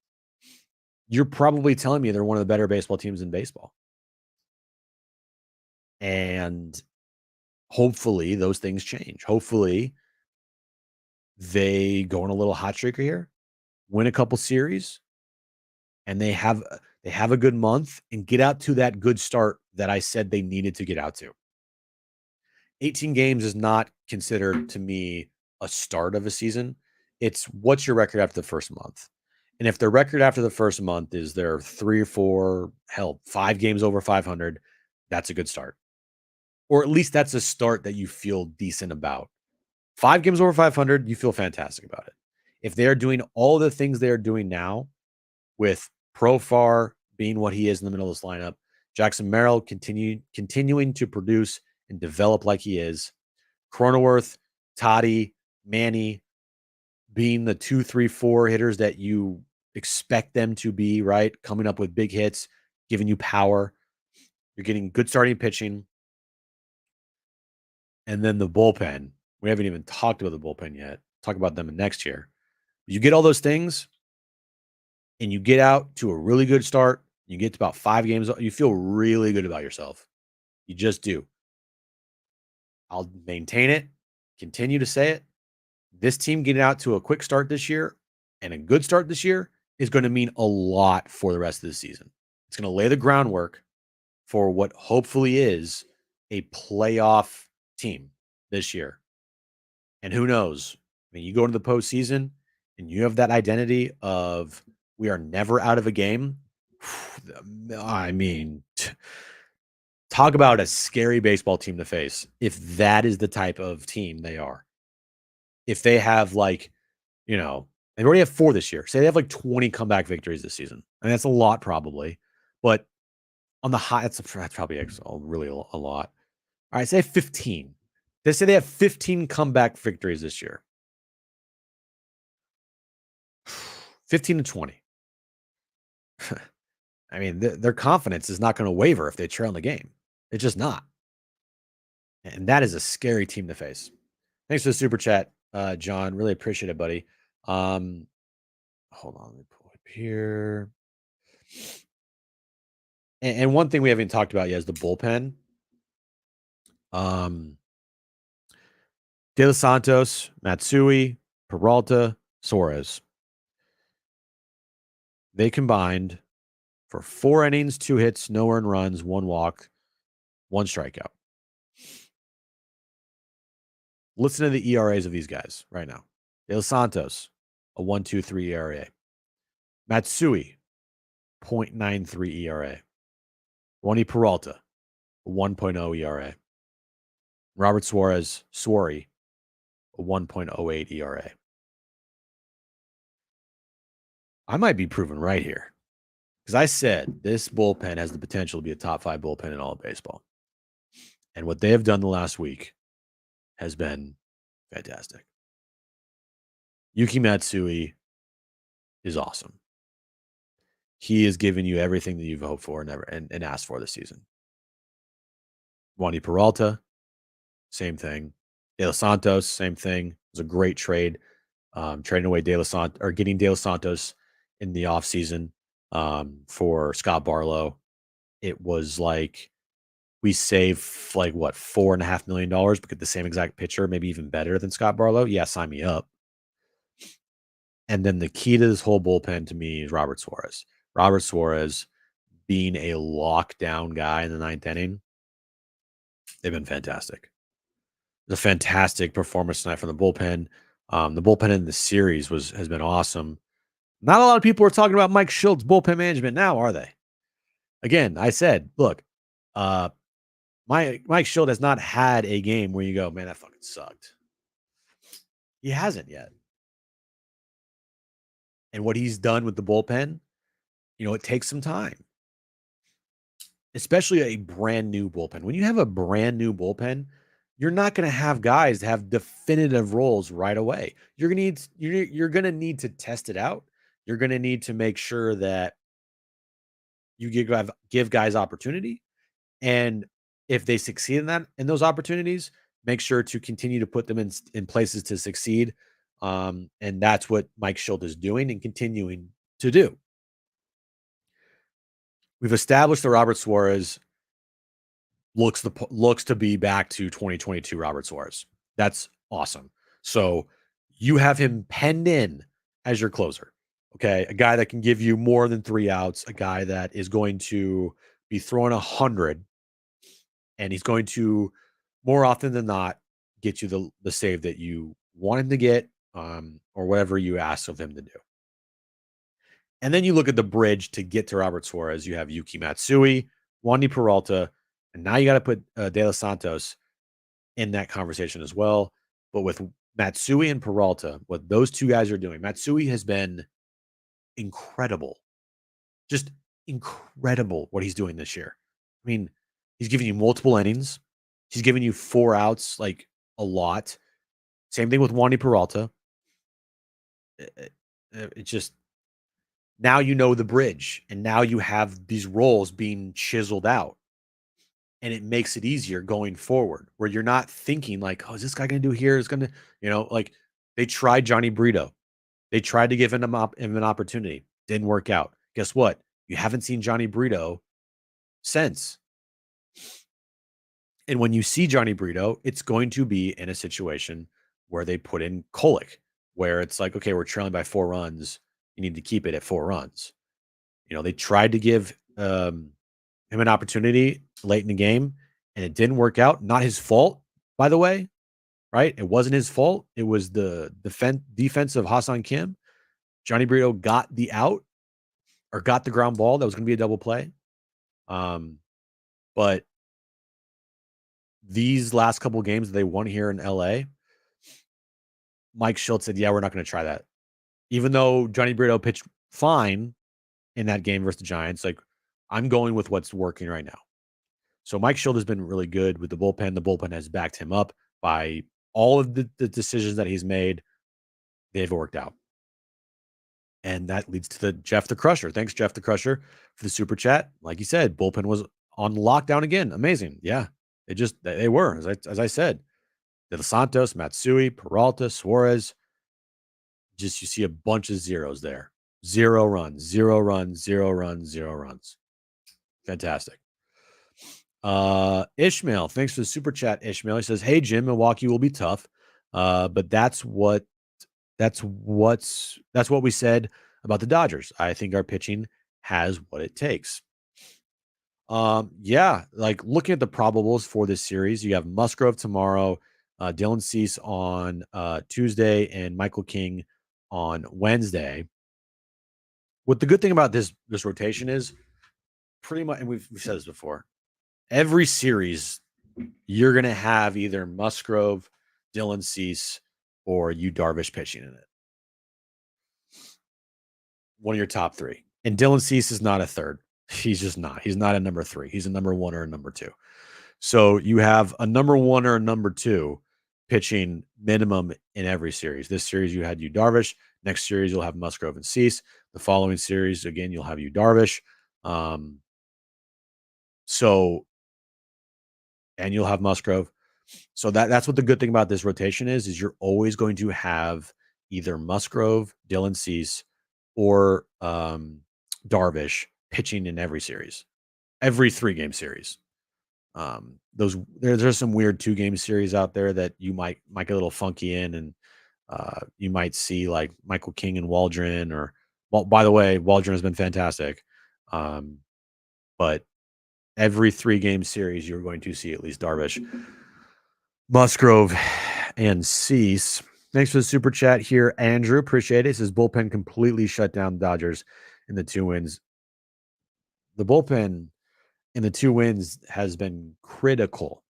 You're probably telling me they're one of the better baseball teams in baseball. And hopefully those things change. Hopefully they go on a little hot streak here, win a couple series, and they have a good month and get out to that good start that I said they needed to get out to. 18 games is not considered to me a start of a season. It's what's your record after the first month. And if their record after the first month is they're 3 or 4, hell, 5 games over 500, that's a good start. Or at least that's a start that you feel decent about. 5 games over 500, you feel fantastic about it. If they are doing all the things they are doing now, with Profar being what he is in the middle of this lineup, Jackson Merrill continuing to produce and develop like he is, Cronenworth, Toddy, Manny being the 2, 3, 4 hitters that you expect them to be, right? Coming up with big hits, giving you power. You're getting good starting pitching. And then the bullpen. We haven't even talked about the bullpen yet. Talk about them next year. You get all those things and you get out to a really good start. You get to about 5 games. You feel really good about yourself. You just do. I'll maintain it, continue to say it. This team getting out to a quick start this year and a good start this year is going to mean a lot for the rest of the season. It's going to lay the groundwork for what hopefully is a playoff team this year. And who knows? I mean, you go into the postseason and you have that identity of we are never out of a game. I mean, talk about a scary baseball team to face if that is the type of team they are. If they have like, they already have 4 this year. Say they have like 20 comeback victories this season. I mean, that's a lot probably, but on the high, that's probably really a lot. All right, say 15. They say they have 15 comeback victories this year. 15 to 20. I mean, their confidence is not going to waver if they trail in the game. It's just not. And that is a scary team to face. Thanks for the super chat, John. Really appreciate it, buddy. Hold on, let me pull up here. And one thing we haven't talked about yet is the bullpen. De Los Santos, Matsui, Peralta, Suarez. They combined for 4 innings, 2 hits, no earned runs, 1 walk, 1 strikeout. Listen to the ERAs of these guys right now. De Los Santos, a 1.23 ERA. Matsui, 0.93 ERA. Juan Peralta, a 1.0 ERA. Robert Suarez, a 1.08 ERA. I might be proven right here because I said this bullpen has the potential to be a top 5 bullpen in all of baseball. And what they have done the last week has been fantastic. Yuki Matsui is awesome. He has given you everything that you've hoped for and asked for this season. Juan Peralta, same thing. De Los Santos, same thing. It was a great trade. Trading away De Los Santos or getting De Los Santos in the offseason for Scott Barlow. It was like we saved like what $4.5 million, but get the same exact pitcher, maybe even better than Scott Barlow. Yeah, sign me up. And then the key to this whole bullpen to me is Robert Suarez. Robert Suarez being a lockdown guy in the 9th inning. They've been fantastic. It was a fantastic performance tonight from the bullpen. The bullpen in the series has been awesome. Not a lot of people are talking about Mike Shildt's bullpen management now, are they? Again, I said, look, Mike Shildt has not had a game where you go, man, that fucking sucked. He hasn't yet. And what he's done with the bullpen, it takes some time. Especially a brand new bullpen. When you have a brand new bullpen, you're not going to have guys have definitive roles right away. You're going to need to test it out. You're going to need to make sure that you give guys opportunity. And if they succeed in those opportunities, make sure to continue to put them in places to succeed. And that's what Mike Shildt is doing and continuing to do. We've established that Robert Suarez looks to be back to 2022 Robert Suarez. That's awesome. So you have him penned in as your closer. Okay. A guy that can give you more than 3 outs, a guy that is going to be throwing 100, and he's going to more often than not get you the save that you want him to get, or whatever you ask of him to do. And then you look at the bridge to get to Robert Suarez. You have Yuki Matsui, Wandy Peralta, and now you got to put De Los Santos in that conversation as well. But with Matsui and Peralta, what those 2 guys are doing, Matsui has been incredible Just incredible what he's doing this year. I mean, he's giving you multiple innings. He's giving you 4 outs, like, a lot. Same thing with Wandy Peralta. It just now you know the bridge, and now you have these roles being chiseled out, and it makes it easier going forward, where you're not thinking like, "Oh, is this guy gonna do here? Is gonna," like they tried Johnny Brito. They tried to give him an opportunity. Didn't work out. Guess what? You haven't seen Johnny Brito since. And when you see Johnny Brito, it's going to be in a situation where they put in Kolick, where it's like, okay, we're trailing by 4 runs. You need to keep it at 4 runs. They tried to give him an opportunity late in the game, and it didn't work out. Not his fault, by the way, right? It wasn't his fault. It was the defense of Hassan Kim. Johnny Brito got the out or got the ground ball. That was going to be a double play. But these last couple games that they won here in LA, Mike Schultz said, yeah, we're not going to try that. Even though Johnny Brito pitched fine in that game versus the Giants, like, I'm going with what's working right now. So Mike Schultz has been really good with the bullpen. The bullpen has backed him up by all of the decisions that he's made. They've worked out. And that leads to the Jeff the Crusher. Thanks, Jeff the Crusher, for the super chat. Like you said, bullpen was on lockdown again. Amazing. Yeah, they were, as I said. De Los Santos, Matsui, Peralta, Suarez. Just you see a bunch of zeros there. 0 runs, 0 runs, 0 runs, 0 runs. Fantastic. Ishmael, thanks for the super chat. Ishmael, he says, "Hey Jim, Milwaukee will be tough, but that's what we said about the Dodgers. I think our pitching has what it takes." Yeah, like looking at the probables for this series, you have Musgrove tomorrow, Dylan Cease on Tuesday, and Michael King on Wednesday. What the good thing about this rotation is, pretty much, and we've said this before, every series you're going to have either Musgrove, Dylan Cease, or Yu Darvish pitching in it. One of your top 3. And Dylan Cease is not a third. He's just not. He's not a number 3. He's a number 1 or a number 2. So you have a number 1 or a number 2 pitching minimum in every series. This series you had Yu Darvish. Next series you'll have Musgrove and Cease. The following series, again, you'll have Yu Darvish. And you'll have Musgrove. So that's what the good thing about this rotation is you're always going to have either Musgrove, Dylan Cease, or Darvish pitching in every series, every 3-game series. There's some weird 2-game series out there that you might get a little funky in, and you might see like Michael King and Waldron, or, well, by the way, Waldron has been fantastic. But every 3-game series, you're going to see at least Darvish, Musgrove, and Cease. Thanks for the super chat here, Andrew. Appreciate it. It says bullpen completely shut down Dodgers in the 2 wins. The bullpen in the 2 wins has been critical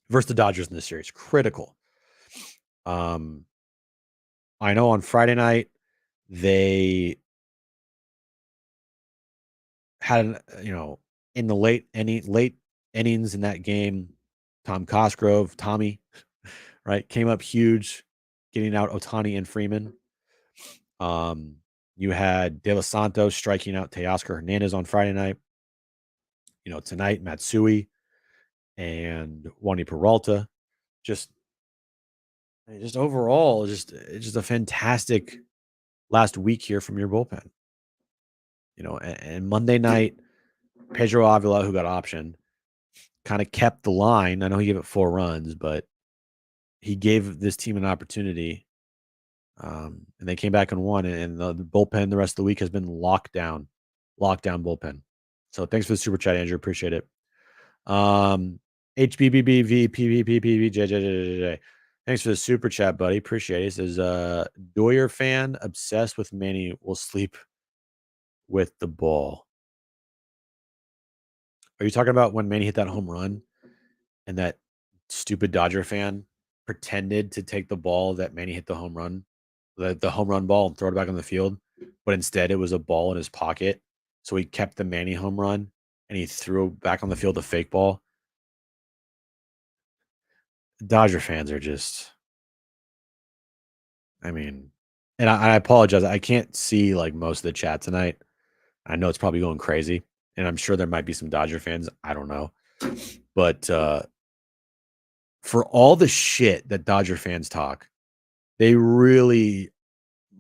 versus the Dodgers in this series. Critical. I know on Friday night they had, in the late innings in that game, Tom Cosgrove, Tommy, right, came up huge, getting out Ohtani and Freeman. You had De Los Santos striking out Teoscar Hernandez on Friday night. Tonight, Matsui and Wandy Peralta. Just overall, it's just a fantastic last week here from your bullpen. And Monday night, Pedro Avila, who got optioned, kind of kept the line. I know he gave it 4 runs, but he gave this team an opportunity. And they came back and won. And the bullpen the rest of the week has been lockdown bullpen. So thanks for the super chat, Andrew. Appreciate it. HBBBVPPPPJJJJ. Thanks for the super chat, buddy. Appreciate it. It says, Doyer fan obsessed with Manny will sleep with the ball. Are you talking about when Manny hit that home run and that stupid Dodger fan pretended to take the ball that Manny hit the home run, the home run ball, and throw it back on the field, but instead it was a ball in his pocket So he kept the Manny home run and he threw back on the field a fake ball. Dodger fans are just, I mean, and I apologize. I can't see like most of the chat tonight. I know it's probably going crazy, and I'm sure there might be some Dodger fans. I don't know. But for all the shit that Dodger fans talk, they really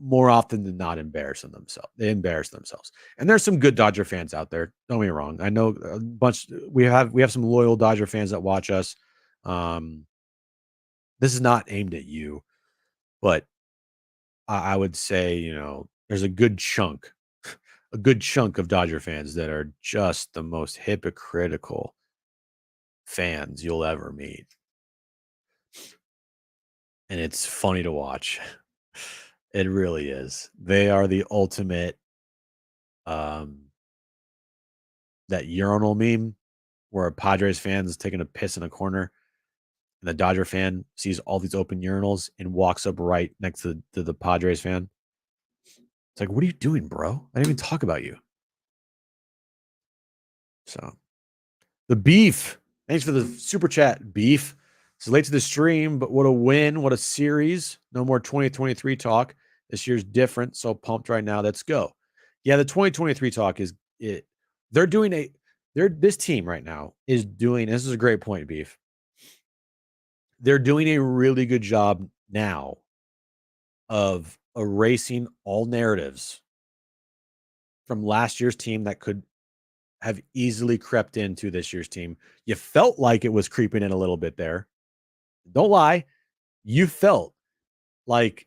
more often than not embarrass themselves. They embarrass themselves. And there's some good Dodger fans out there. Don't get me wrong. I know a bunch we have some loyal Dodger fans that watch us. Um, this is not aimed at you, but I would say, there's a good chunk of Dodger fans that are just the most hypocritical fans you'll ever meet. And it's funny to watch. It really is. They are the ultimate um that urinal meme where a Padres fan is taking a piss in a corner and the Dodger fan sees all these open urinals and walks up right next to the Padres fan. It's like, what are you doing, bro? I didn't even talk about you. So the beef. Thanks for the super chat, beef. It's late to the stream, but what a win. What a series. No more 2023 talk. This year's different. So pumped right now. Let's go. Yeah, the 2023 talk is it. They're doing this team right now is doing, this is a great point, beef. They're doing a really good job now of erasing all narratives from last year's team that could have easily crept into this year's team. You felt like it was creeping in a little bit there. Don't lie. You felt like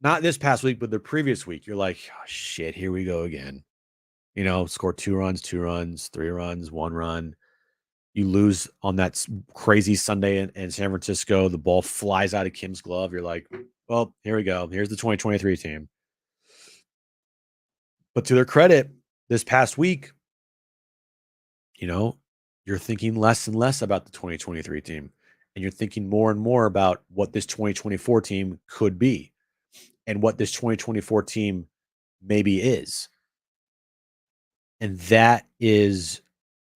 not this past week, but the previous week. You're like, oh, shit, here we go again. Score 2 runs, 2 runs, 3 runs, 1 run. You lose on that crazy Sunday in San Francisco. The ball flies out of Kim's glove. You're like, well, here we go. Here's the 2023 team. But to their credit, this past week, you're thinking less and less about the 2023 team. And you're thinking more and more about what this 2024 team could be and what this 2024 team maybe is. And that is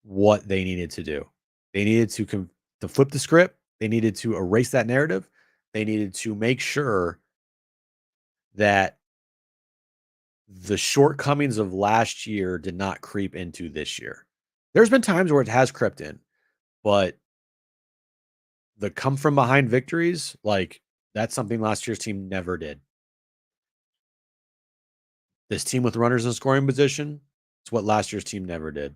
what they needed to do. They needed to flip the script. They needed to erase that narrative. They needed to make sure that the shortcomings of last year did not creep into this year. There's been times where it has crept in, but the come from behind victories, like that's something last year's team never did. This team with runners in scoring position, it's what last year's team never did.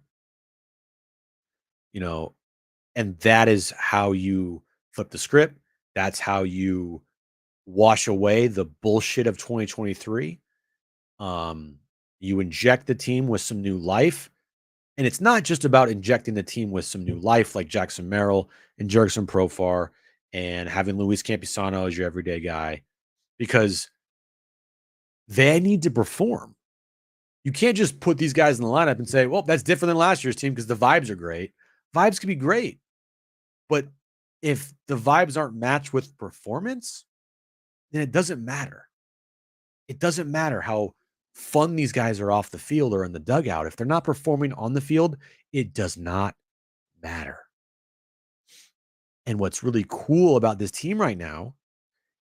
And that is how you flip the script. That's how you wash away the bullshit of 2023. You inject the team with some new life. And it's not just about injecting the team with some new life like Jackson Merrill and Jurickson Profar and having Luis Campusano as your everyday guy, because they need to perform. You can't just put these guys in the lineup and say, well, that's different than last year's team because the vibes are great. Vibes can be great. But if the vibes aren't matched with performance, then it doesn't matter. It doesn't matter how fun these guys are off the field or in the dugout. If they're not performing on the field, it does not matter. And what's really cool about this team right now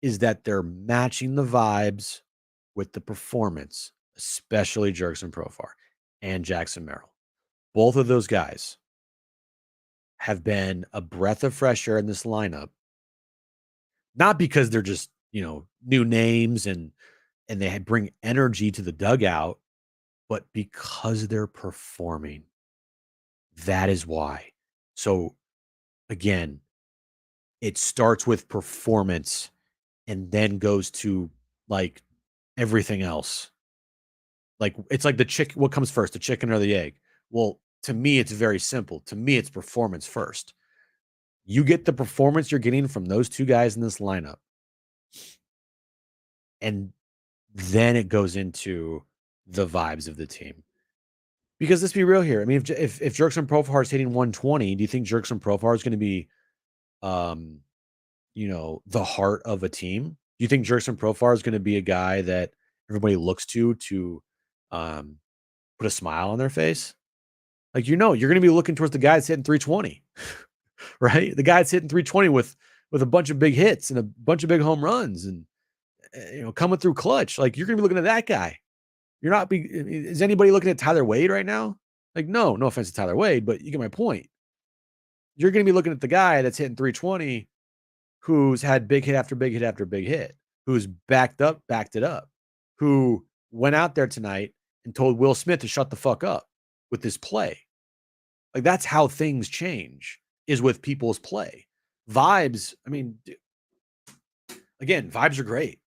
is that they're matching the vibes with the performance, especially Jurickson Profar and Jackson Merrill. Both of those guys have been a breath of fresh air in this lineup, not because they're just, new names and they bring energy to the dugout, but because they're performing. That is why. So again, it starts with performance and then goes to like everything else. Like it's like what comes first, the chicken or the egg? Well, to me, it's very simple. To me, it's performance first. You get the performance you're getting from those two guys in this lineup. And then it goes into the vibes of the team. Because let's be real here. I mean, if Jurickson Profar is hitting 120, do you think Jurickson Profar is going to be, the heart of a team? Do you think Jurickson Profar is going to be a guy that everybody looks to put a smile on their face. Like, you're going to be looking towards the guy that's hitting 320, right? The guy that's hitting 320 with a bunch of big hits and a bunch of big home runs and coming through clutch. Like, you're going to be looking at that guy. You're not is anybody looking at Tyler Wade right now? Like, no offense to Tyler Wade, but you get my point. You're going to be looking at the guy that's hitting 320, who's had big hit after big hit after big hit, who's backed it up, who went out there tonight and told Will Smith to shut the fuck up with his play. Like, that's how things change, is with people's play. Vibes, I mean, again, vibes are great.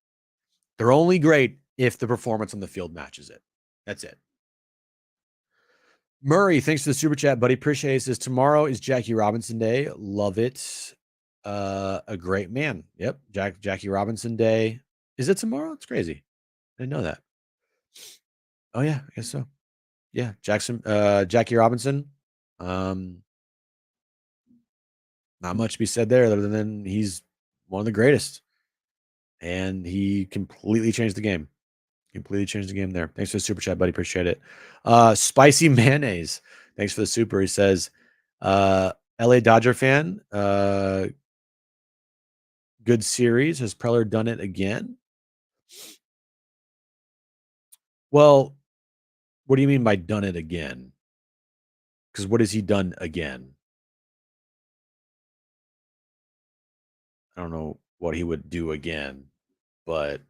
They're only great if the performance on the field matches it. That's it. Murray, thanks for the super chat, buddy. Appreciate it. Says tomorrow is Jackie Robinson Day. Love it. A great man. Yep. Jackie Robinson Day. Is it tomorrow? It's crazy. I didn't know that. Oh yeah, I guess so. Yeah. Jackie Robinson. Not much to be said there other than he's one of the greatest. And he completely changed the game. Completely changed the game there. Thanks for the super chat, buddy. Appreciate it. Spicy mayonnaise. Thanks for the super. He says, LA Dodger fan. Good series. Has Preller done it again? Well, what do you mean by done it again? Because what has he done again? I don't know what he would do again, but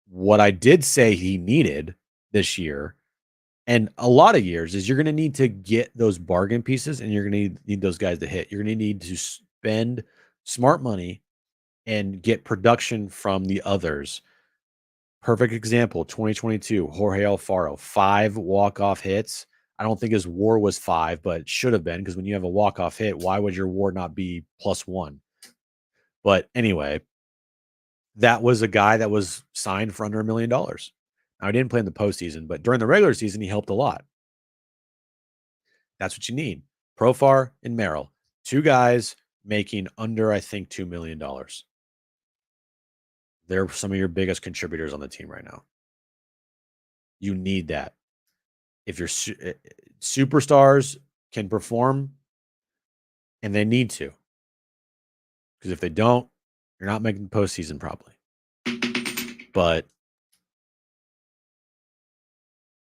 what I did say he needed this year and a lot of years is you're going to need to get those bargain pieces and you're going to need those guys to hit. You're going to need to spend smart money and get production from the others. Perfect example, 2022, Jorge Alfaro, 5 walk-off hits. I don't think his WAR was 5, but it should have been, because when you have a walk-off hit, why would your WAR not be +1? But anyway, that was a guy that was signed for under $1 million. Now, he didn't play in the postseason, but during the regular season, he helped a lot. That's what you need. Profar and Merrill, 2 guys making under, I think, $2 million. They're some of your biggest contributors on the team right now. You need that. If your superstars can perform, and they need to, because if they don't, you're not making the postseason probably. But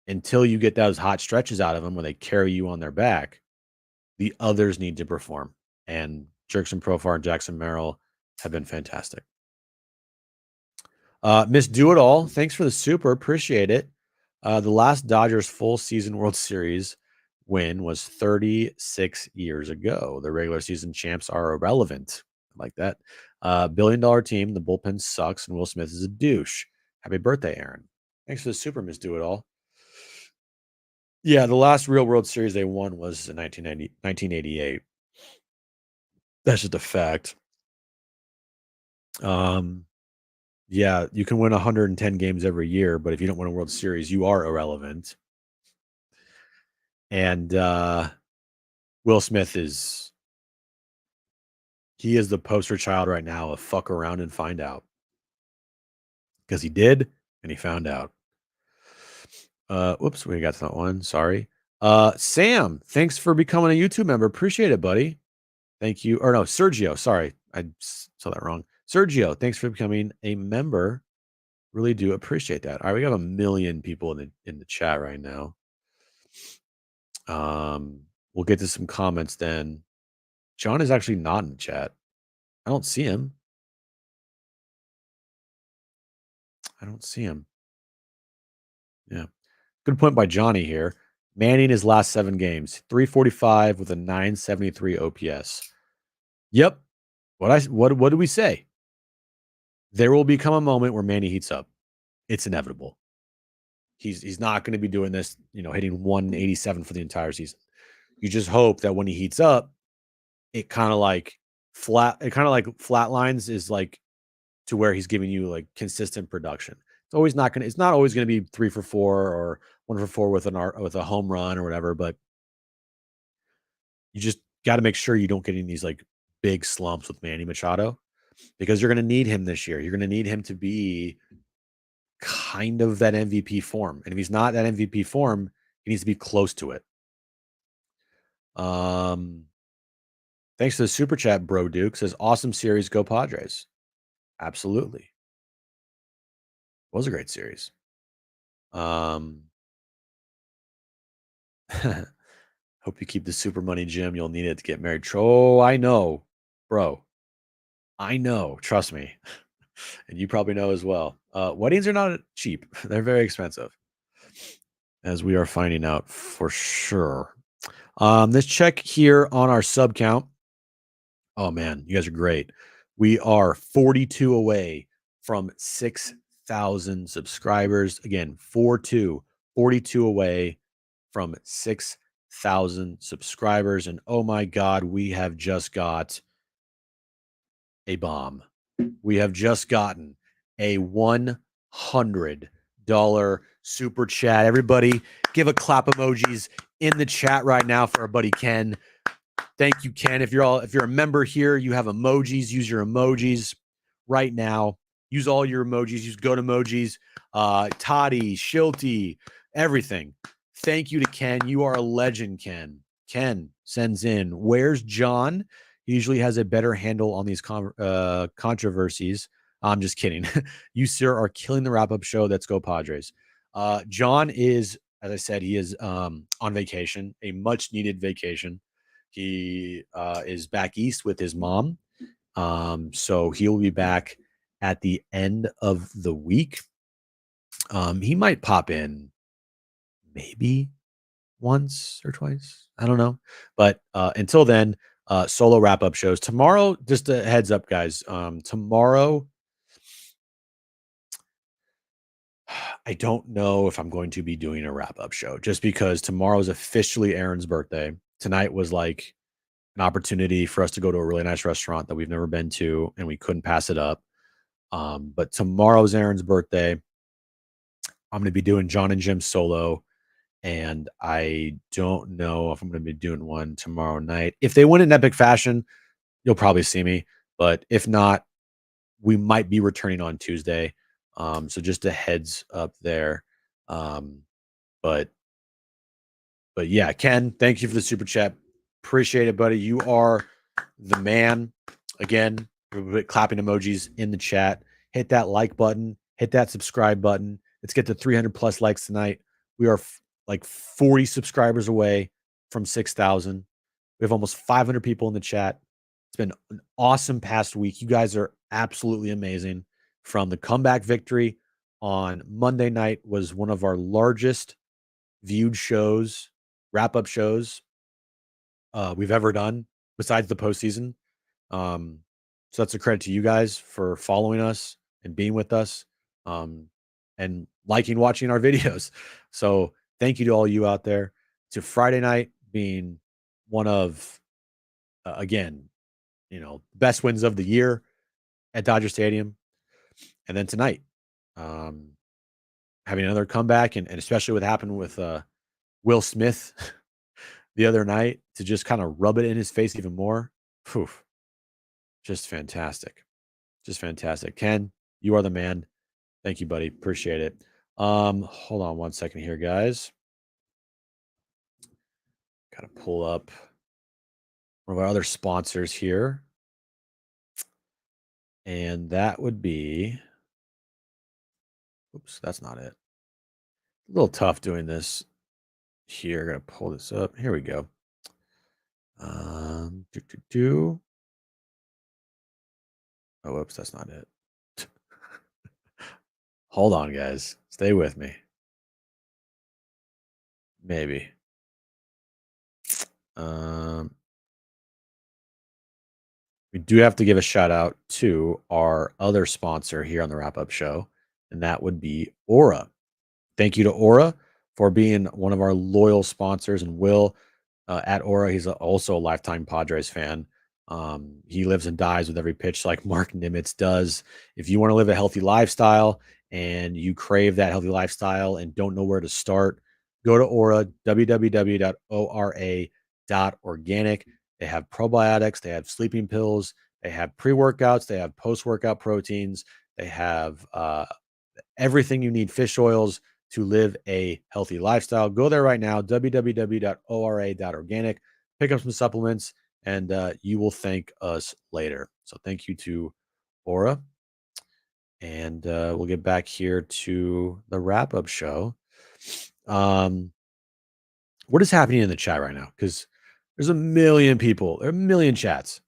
until you get those hot stretches out of them where they carry you on their back, the others need to perform. And Jerkson Profar and Jackson Merrill have been fantastic. Miss Do It All, thanks for the super. Appreciate it. The last Dodgers full season World Series win was 36 years ago. The regular season champs are irrelevant. I like that. $1 billion team. The bullpen sucks, and Will Smith is a douche. Happy birthday, Aaron. Thanks for the super, Miss Do It All. Yeah, the last real World Series they won was in 1988. That's just a fact. Yeah, you can win 110 games every year, but if you don't win a World Series, you are irrelevant. And Will Smith is the poster child right now of fuck around and find out. Because he did, and he found out. Whoops, we got to that one. Sorry. Sam, thanks for becoming a YouTube member. Appreciate it, buddy. Thank you. Or no, Sergio. Sorry, I saw that wrong. Sergio, thanks for becoming a member. Really do appreciate that. All right, we got 1 million people in the chat right now. We'll get to some comments then. John is actually not in the chat. I don't see him. I don't see him. Yeah. Good point by Johnny here. Manning his last 7 games, 345 with a 973 OPS. Yep. What did we say? There will become a moment where Manny heats up. It's inevitable. He's not going to be doing this, hitting 187 for the entire season. You just hope that when he heats up, it kind of like flatlines is like to where he's giving you like consistent production. It's not always going to be 3 for 4 or 1 for 4 with a home run or whatever, but you just got to make sure you don't get in these like big slumps with Manny Machado, because you're going to need him this year. You're going to need him to be kind of that MVP form. And if he's not that MVP form, he needs to be close to it. Thanks to the super chat, Bro Duke says, awesome series, go Padres. Absolutely. Was a great series. Hope you keep the super money, Jim. You'll need it to get married. Oh, I know, bro. I know. Trust me. And you probably know as well. Weddings are not cheap. They're very expensive, as we are finding out for sure. Let's check here on our sub count. Oh, man, you guys are great. We are 42 away from 6,000 subscribers. Again, 42 away from 6,000 subscribers. And oh my God, we have just got a bomb. We have just gotten a $100 super chat. Everybody give a clap emojis in the chat right now for our buddy Ken. Thank you, Ken. If you're a member here, you have emojis. Use your emojis right now. Use all your emojis. Use goat emojis. Toddy, Shilty, everything. Thank you to Ken. You are a legend, Ken. Ken sends in, where's John? He usually has a better handle on these controversies. I'm just kidding. You, sir, are killing the wrap-up show. Let's go Padres. John is, as I said, he is on vacation, a much-needed vacation. He is back east with his mom. So he'll be back at the end of the week. He might pop in maybe once or twice. I don't know. But until then, solo wrap-up shows. Tomorrow, just a heads up, guys. Tomorrow, I don't know if I'm going to be doing a wrap-up show just because tomorrow is officially Aaron's birthday. Tonight was like an opportunity for us to go to a really nice restaurant that we've never been to, and we couldn't pass it up. But tomorrow's Aaron's birthday. I'm going to be doing John and Jim solo, and I don't know if I'm going to be doing one tomorrow night. If they win in epic fashion, you'll probably see me. But if not, we might be returning on Tuesday. So just a heads up there. But yeah, Ken, thank you for the super chat. Appreciate it, buddy. You are the man. Again, clapping emojis in the chat. Hit that like button. Hit that subscribe button. Let's get to 300 plus likes tonight. We are like 40 subscribers away from 6,000. We have almost 500 people in the chat. It's been an awesome past week. You guys are absolutely amazing. From the comeback victory on Monday night was one of our largest viewed shows, wrap-up shows we've ever done besides the postseason. So that's a credit to you guys for following us and being with us and liking watching our videos. So thank you to all you out there. To Friday night being one of, again, best wins of the year at Dodger Stadium. And then tonight, having another comeback and especially what happened with Will Smith the other night to just kind of rub it in his face even more. Whew. Just fantastic. Just fantastic. Ken, you are the man. Thank you, buddy. Appreciate it. Hold on one second here, guys. Got to pull up one of our other sponsors here. And that would be, oops, that's not it. A little tough doing this here. Got to pull this up. Here we go. Oh, whoops, that's not it. Hold on, guys. Stay with me. Maybe. We do have to give a shout out to our other sponsor here on the wrap-up show, and that would be Aura. Thank you to Aura for being one of our loyal sponsors. And Will at Aura, he's also a lifetime Padres fan. He lives and dies with every pitch like Mark Nimitz does. If you want to live a healthy lifestyle and you crave that healthy lifestyle and don't know where to start, go to Aura, www.ora.organic. They have probiotics, they have sleeping pills, they have pre-workouts, they have post-workout proteins, they have everything you need, fish oils to live a healthy lifestyle. Go there right now, www.ora.organic. Pick up some supplements, and you will thank us later. So thank you to Aura. And we'll get back here to the wrap-up show. What is happening in the chat right now? Because there's a million people. There are a million chats.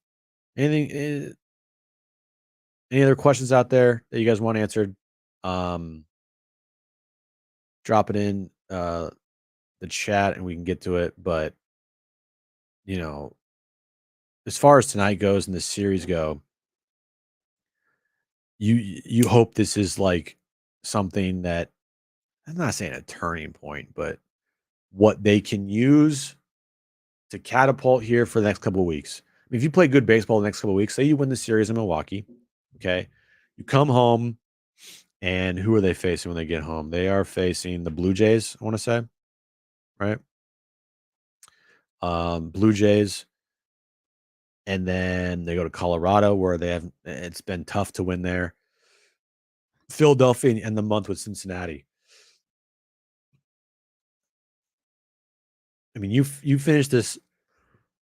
Any other questions out there that you guys want answered? Drop it in the chat and we can get to it. But you know, as far as tonight goes and the series go, you hope this is like something that, I'm not saying a turning point, but what they can use to catapult here for the next couple of weeks. I mean, if you play good baseball the next couple of weeks, say you win the series in Milwaukee, okay, you come home, and who are they facing when they get home? They are facing the Blue Jays, I want to say, right? Blue Jays, and then they go to Colorado, where they have, it's been tough to win there. Philadelphia, and the month with Cincinnati. I mean, you finished this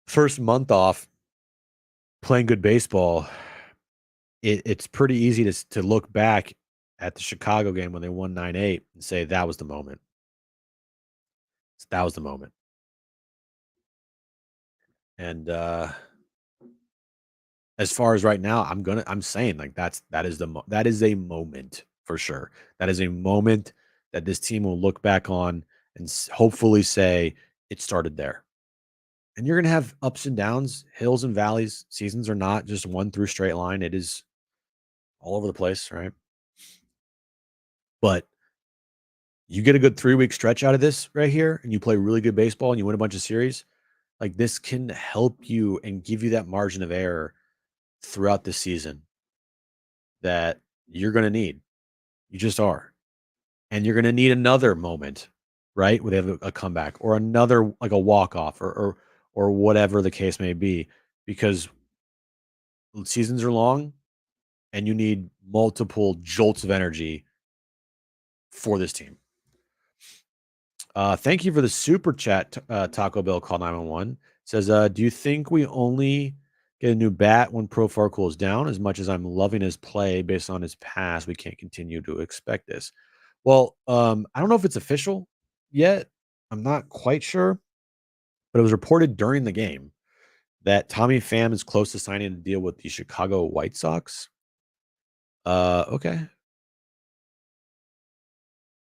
first month off playing good baseball. It's pretty easy to look back at the Chicago game when they won 9-8 and say that was the moment. That was the moment. And as far as right now, I'm saying like that is a moment for sure. That is a moment that this team will look back on and hopefully say it started there. And you're gonna have ups and downs, hills and valleys. Seasons are not just one through straight line. It is all over the place, right? But you get a good 3-week stretch out of this right here, and you play really good baseball and you win a bunch of series. Like, this can help you and give you that margin of error throughout the season that you're going to need. You just are. And you're going to need another moment, right? Where they have a comeback or another, like a walk off or whatever the case may be, because seasons are long and you need multiple jolts of energy for this team. Thank you for the super chat. Taco Bell call 911 says, do you think we only get a new bat when Profar cools down? As much as I'm loving his play based on his past, we can't continue to expect this. Well, I don't know if it's official yet. I'm not quite sure, but it was reported during the game that Tommy Pham is close to signing a deal with the Chicago White Sox. Okay.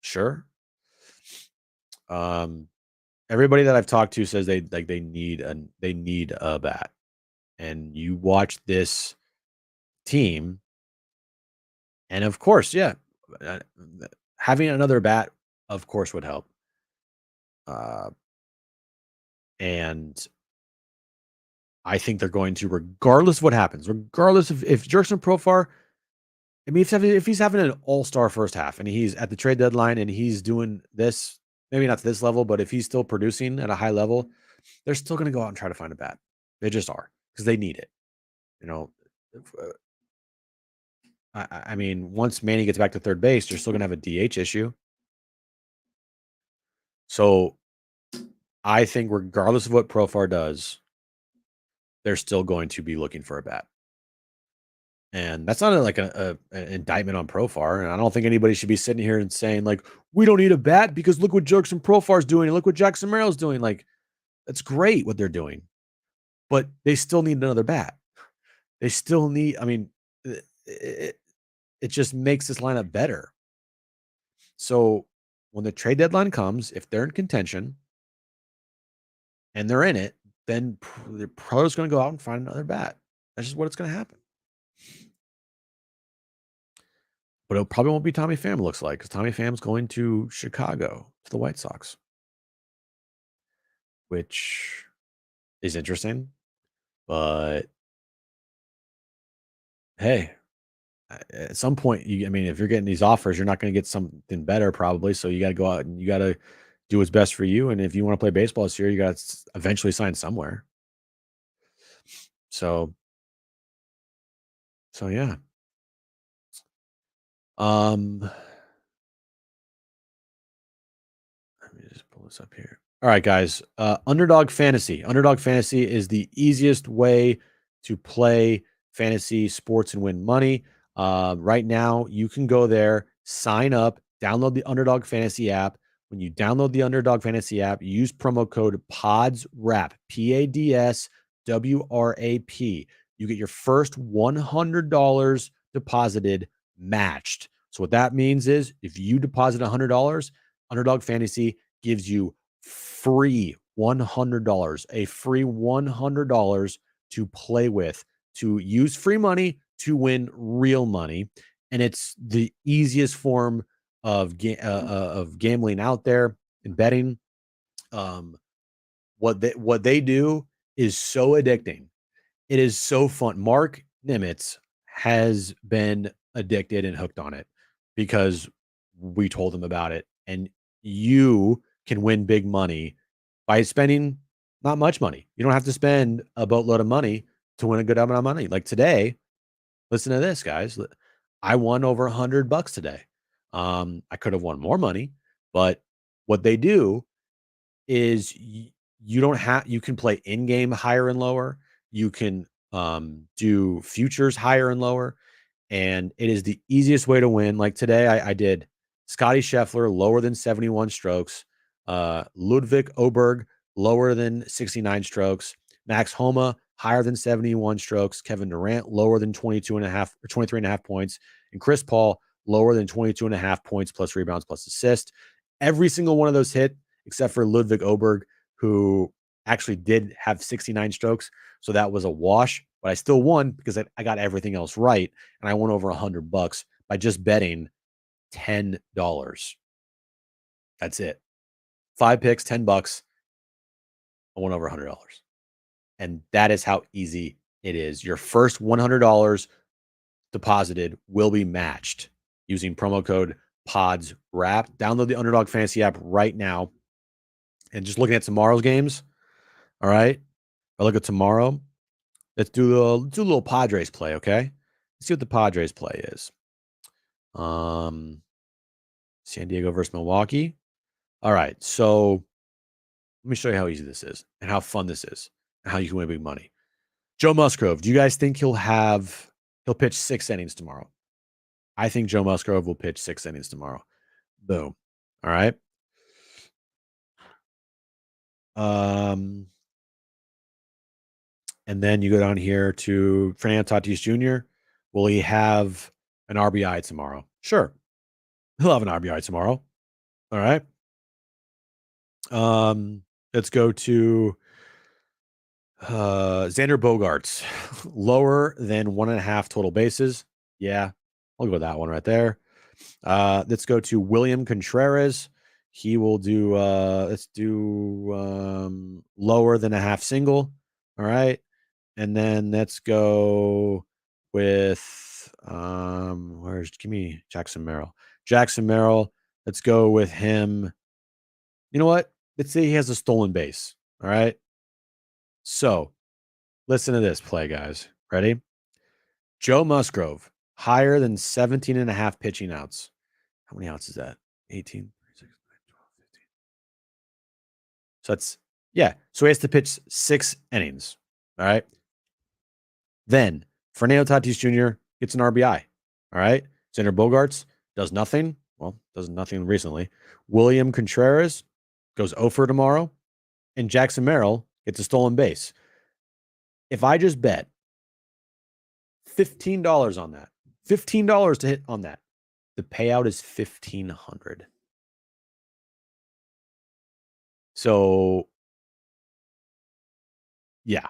Sure. Everybody that I've talked to says they need a bat. And you watch this team, and of course, yeah, uh, having another bat, of course, would help. Uh, and I think they're going to, regardless of what happens, regardless of if Jerkson Profar, I mean, if he's having an all-star first half and he's at the trade deadline and he's doing this, maybe not to this level, but if he's still producing at a high level, they're still going to go out and try to find a bat. They just are, because they need it. You know, I mean, once Manny gets back to third base, you're still going to have a DH issue. So I think regardless of what Profar does, they're still going to be looking for a bat. And that's not like an indictment on Profar. And I don't think anybody should be sitting here and saying, like, we don't need a bat because look what Jerkson Profar's doing and look what Jackson Merrill's doing. Like, that's great what they're doing. But they still need another bat. They still need, I mean, it just makes this lineup better. So when the trade deadline comes, if they're in contention and they're in it, then they're probably just going to go out and find another bat. That's just what it's going to happen. But it probably won't be Tommy Pham, looks like, because Tommy Pham's going to Chicago to the White Sox, which is interesting. But hey, at some point, I mean, if you're getting these offers, you're not going to get something better, probably. So you got to go out and you got to do what's best for you. And if you want to play baseball this year, you got to eventually sign somewhere. So yeah. Let me just pull this up here. All right, guys. Underdog Fantasy. Underdog Fantasy is the easiest way to play fantasy sports and win money. Right now, you can go there, sign up, download the Underdog Fantasy app. When you download the Underdog Fantasy app, use promo code PODSWRAP, PADSWRAP. You get your first $100 deposited matched. So what that means is if you deposit $100, Underdog Fantasy gives you free $100, a free $100 to play with, to use free money to win real money. And it's the easiest form of gambling out there and betting. What they do is so addicting. It is so fun. Mark Nimitz has been addicted and hooked on it because we told him about it. And you can win big money by spending not much money. You don't have to spend a boatload of money to win a good amount of money. Like today, listen to this, guys. I won over $100 today. I could have won more money, but what they do is you don't have you can play in-game higher and lower. You can do futures higher and lower, and it is the easiest way to win. Like today, I did Scotty Scheffler lower than 71 strokes, Ludwig Oberg lower than 69 strokes, Max Homa higher than 71 strokes, Kevin Durant lower than 22 and a half or 23 and a half points, and Chris Paul lower than 22 and a half points plus rebounds plus assist. Every single one of those hit except for Ludwig Oberg, who actually did have 69 strokes. So that was a wash, but I still won because I got everything else right. And I won over $100 by just betting $10. That's it. 5 picks, $10. I won over $100. And that is how easy it is. Your first $100 deposited will be matched using promo code PODSWRAP. Download the Underdog Fantasy app right now. And just looking at tomorrow's games, all right? I look at tomorrow. Let's do a little Padres play, okay? Let's see what the Padres play is. San Diego versus Milwaukee. All right, so let me show you how easy this is and how fun this is and how you can win big money. Joe Musgrove, do you guys think he'll pitch 6 innings tomorrow? I think Joe Musgrove will pitch 6 innings tomorrow. Boom. All right. And then you go down here to Fernando Tatis Jr. Will he have an RBI tomorrow? Sure. He'll have an RBI tomorrow. All right. Let's go to Xander Bogaerts. Lower than 1.5 total bases. Yeah, I'll go with that one right there. Let's go to William Contreras. He will do let's do lower than a half single. All right. And then let's go with give me Jackson Merrill. Jackson Merrill. Let's go with him. You know what? Let's say he has a stolen base. All right. So listen to this play, guys. Ready? Joe Musgrove, higher than 17 and a half pitching outs. How many outs is that? 18, 36, 12, 15. So that's, yeah. So he has to pitch 6 innings. All right. Then Fernando Tatis Jr. gets an RBI. All right. Xander Bogaerts does nothing. Well, does nothing recently. William Contreras goes 0 for tomorrow. And Jackson Merrill gets a stolen base. If I just bet $15 on that, $15 to hit on that, the payout is $1,500. So, yeah,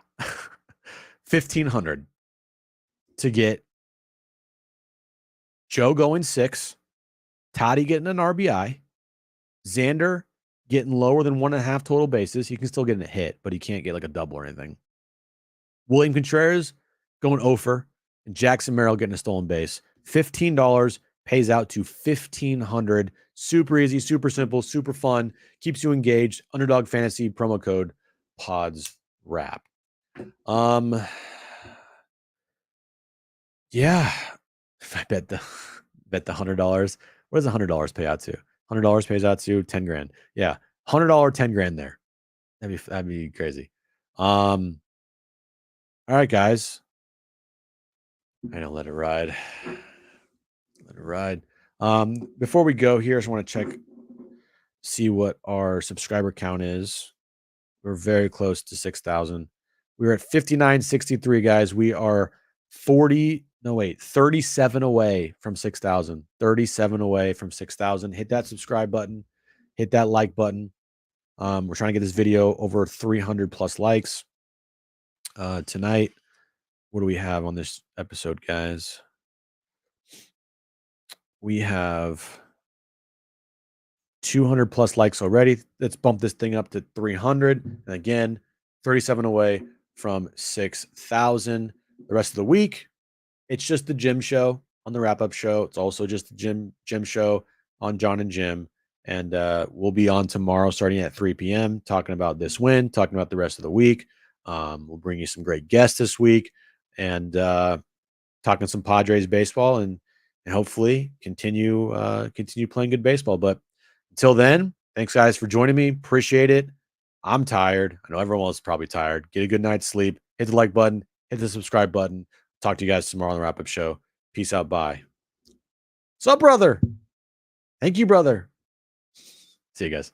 $1,500 to get Joe going 6, Toddy getting an RBI, Xander getting lower than 1.5 total bases. He can still get a hit, but he can't get like a double or anything. William Contreras going over, and Jackson Merrill getting a stolen base. $15 pays out to $1,500. Super easy, super simple, super fun. Keeps you engaged. Underdog Fantasy promo code PODSWRAP. Yeah, I bet Bet the $100. What does $100 pay out to? $100 pays out to 10 grand. Yeah. $100, 10 grand there. That'd be crazy. All right, guys. I know, let it ride. Let it ride. Before we go here, I just want to check, see what our subscriber count is. We're very close to 6,000. We're at 5963, guys. We are 37 away from 6,000. 37 away from 6,000. Hit that subscribe button. Hit that like button. We're trying to get this video over 300 plus likes tonight. What do we have on this episode, guys? We have 200 plus likes already. Let's bump this thing up to 300. And again, 37 away from 6,000. The rest of the week, it's just the Jim show on the wrap-up show. It's also just the Jim show on John and Jim. And we'll be on tomorrow starting at 3 p.m. talking about this win, talking about the rest of the week. We'll bring you some great guests this week and talking some Padres baseball and hopefully continue playing good baseball. But until then, thanks guys for joining me. Appreciate it. I'm tired. I know everyone else is probably tired. Get a good night's sleep. Hit the like button. Hit the subscribe button. Talk to you guys tomorrow on the wrap-up show. Peace out. Bye. What's up, brother? Thank you, brother. See you guys.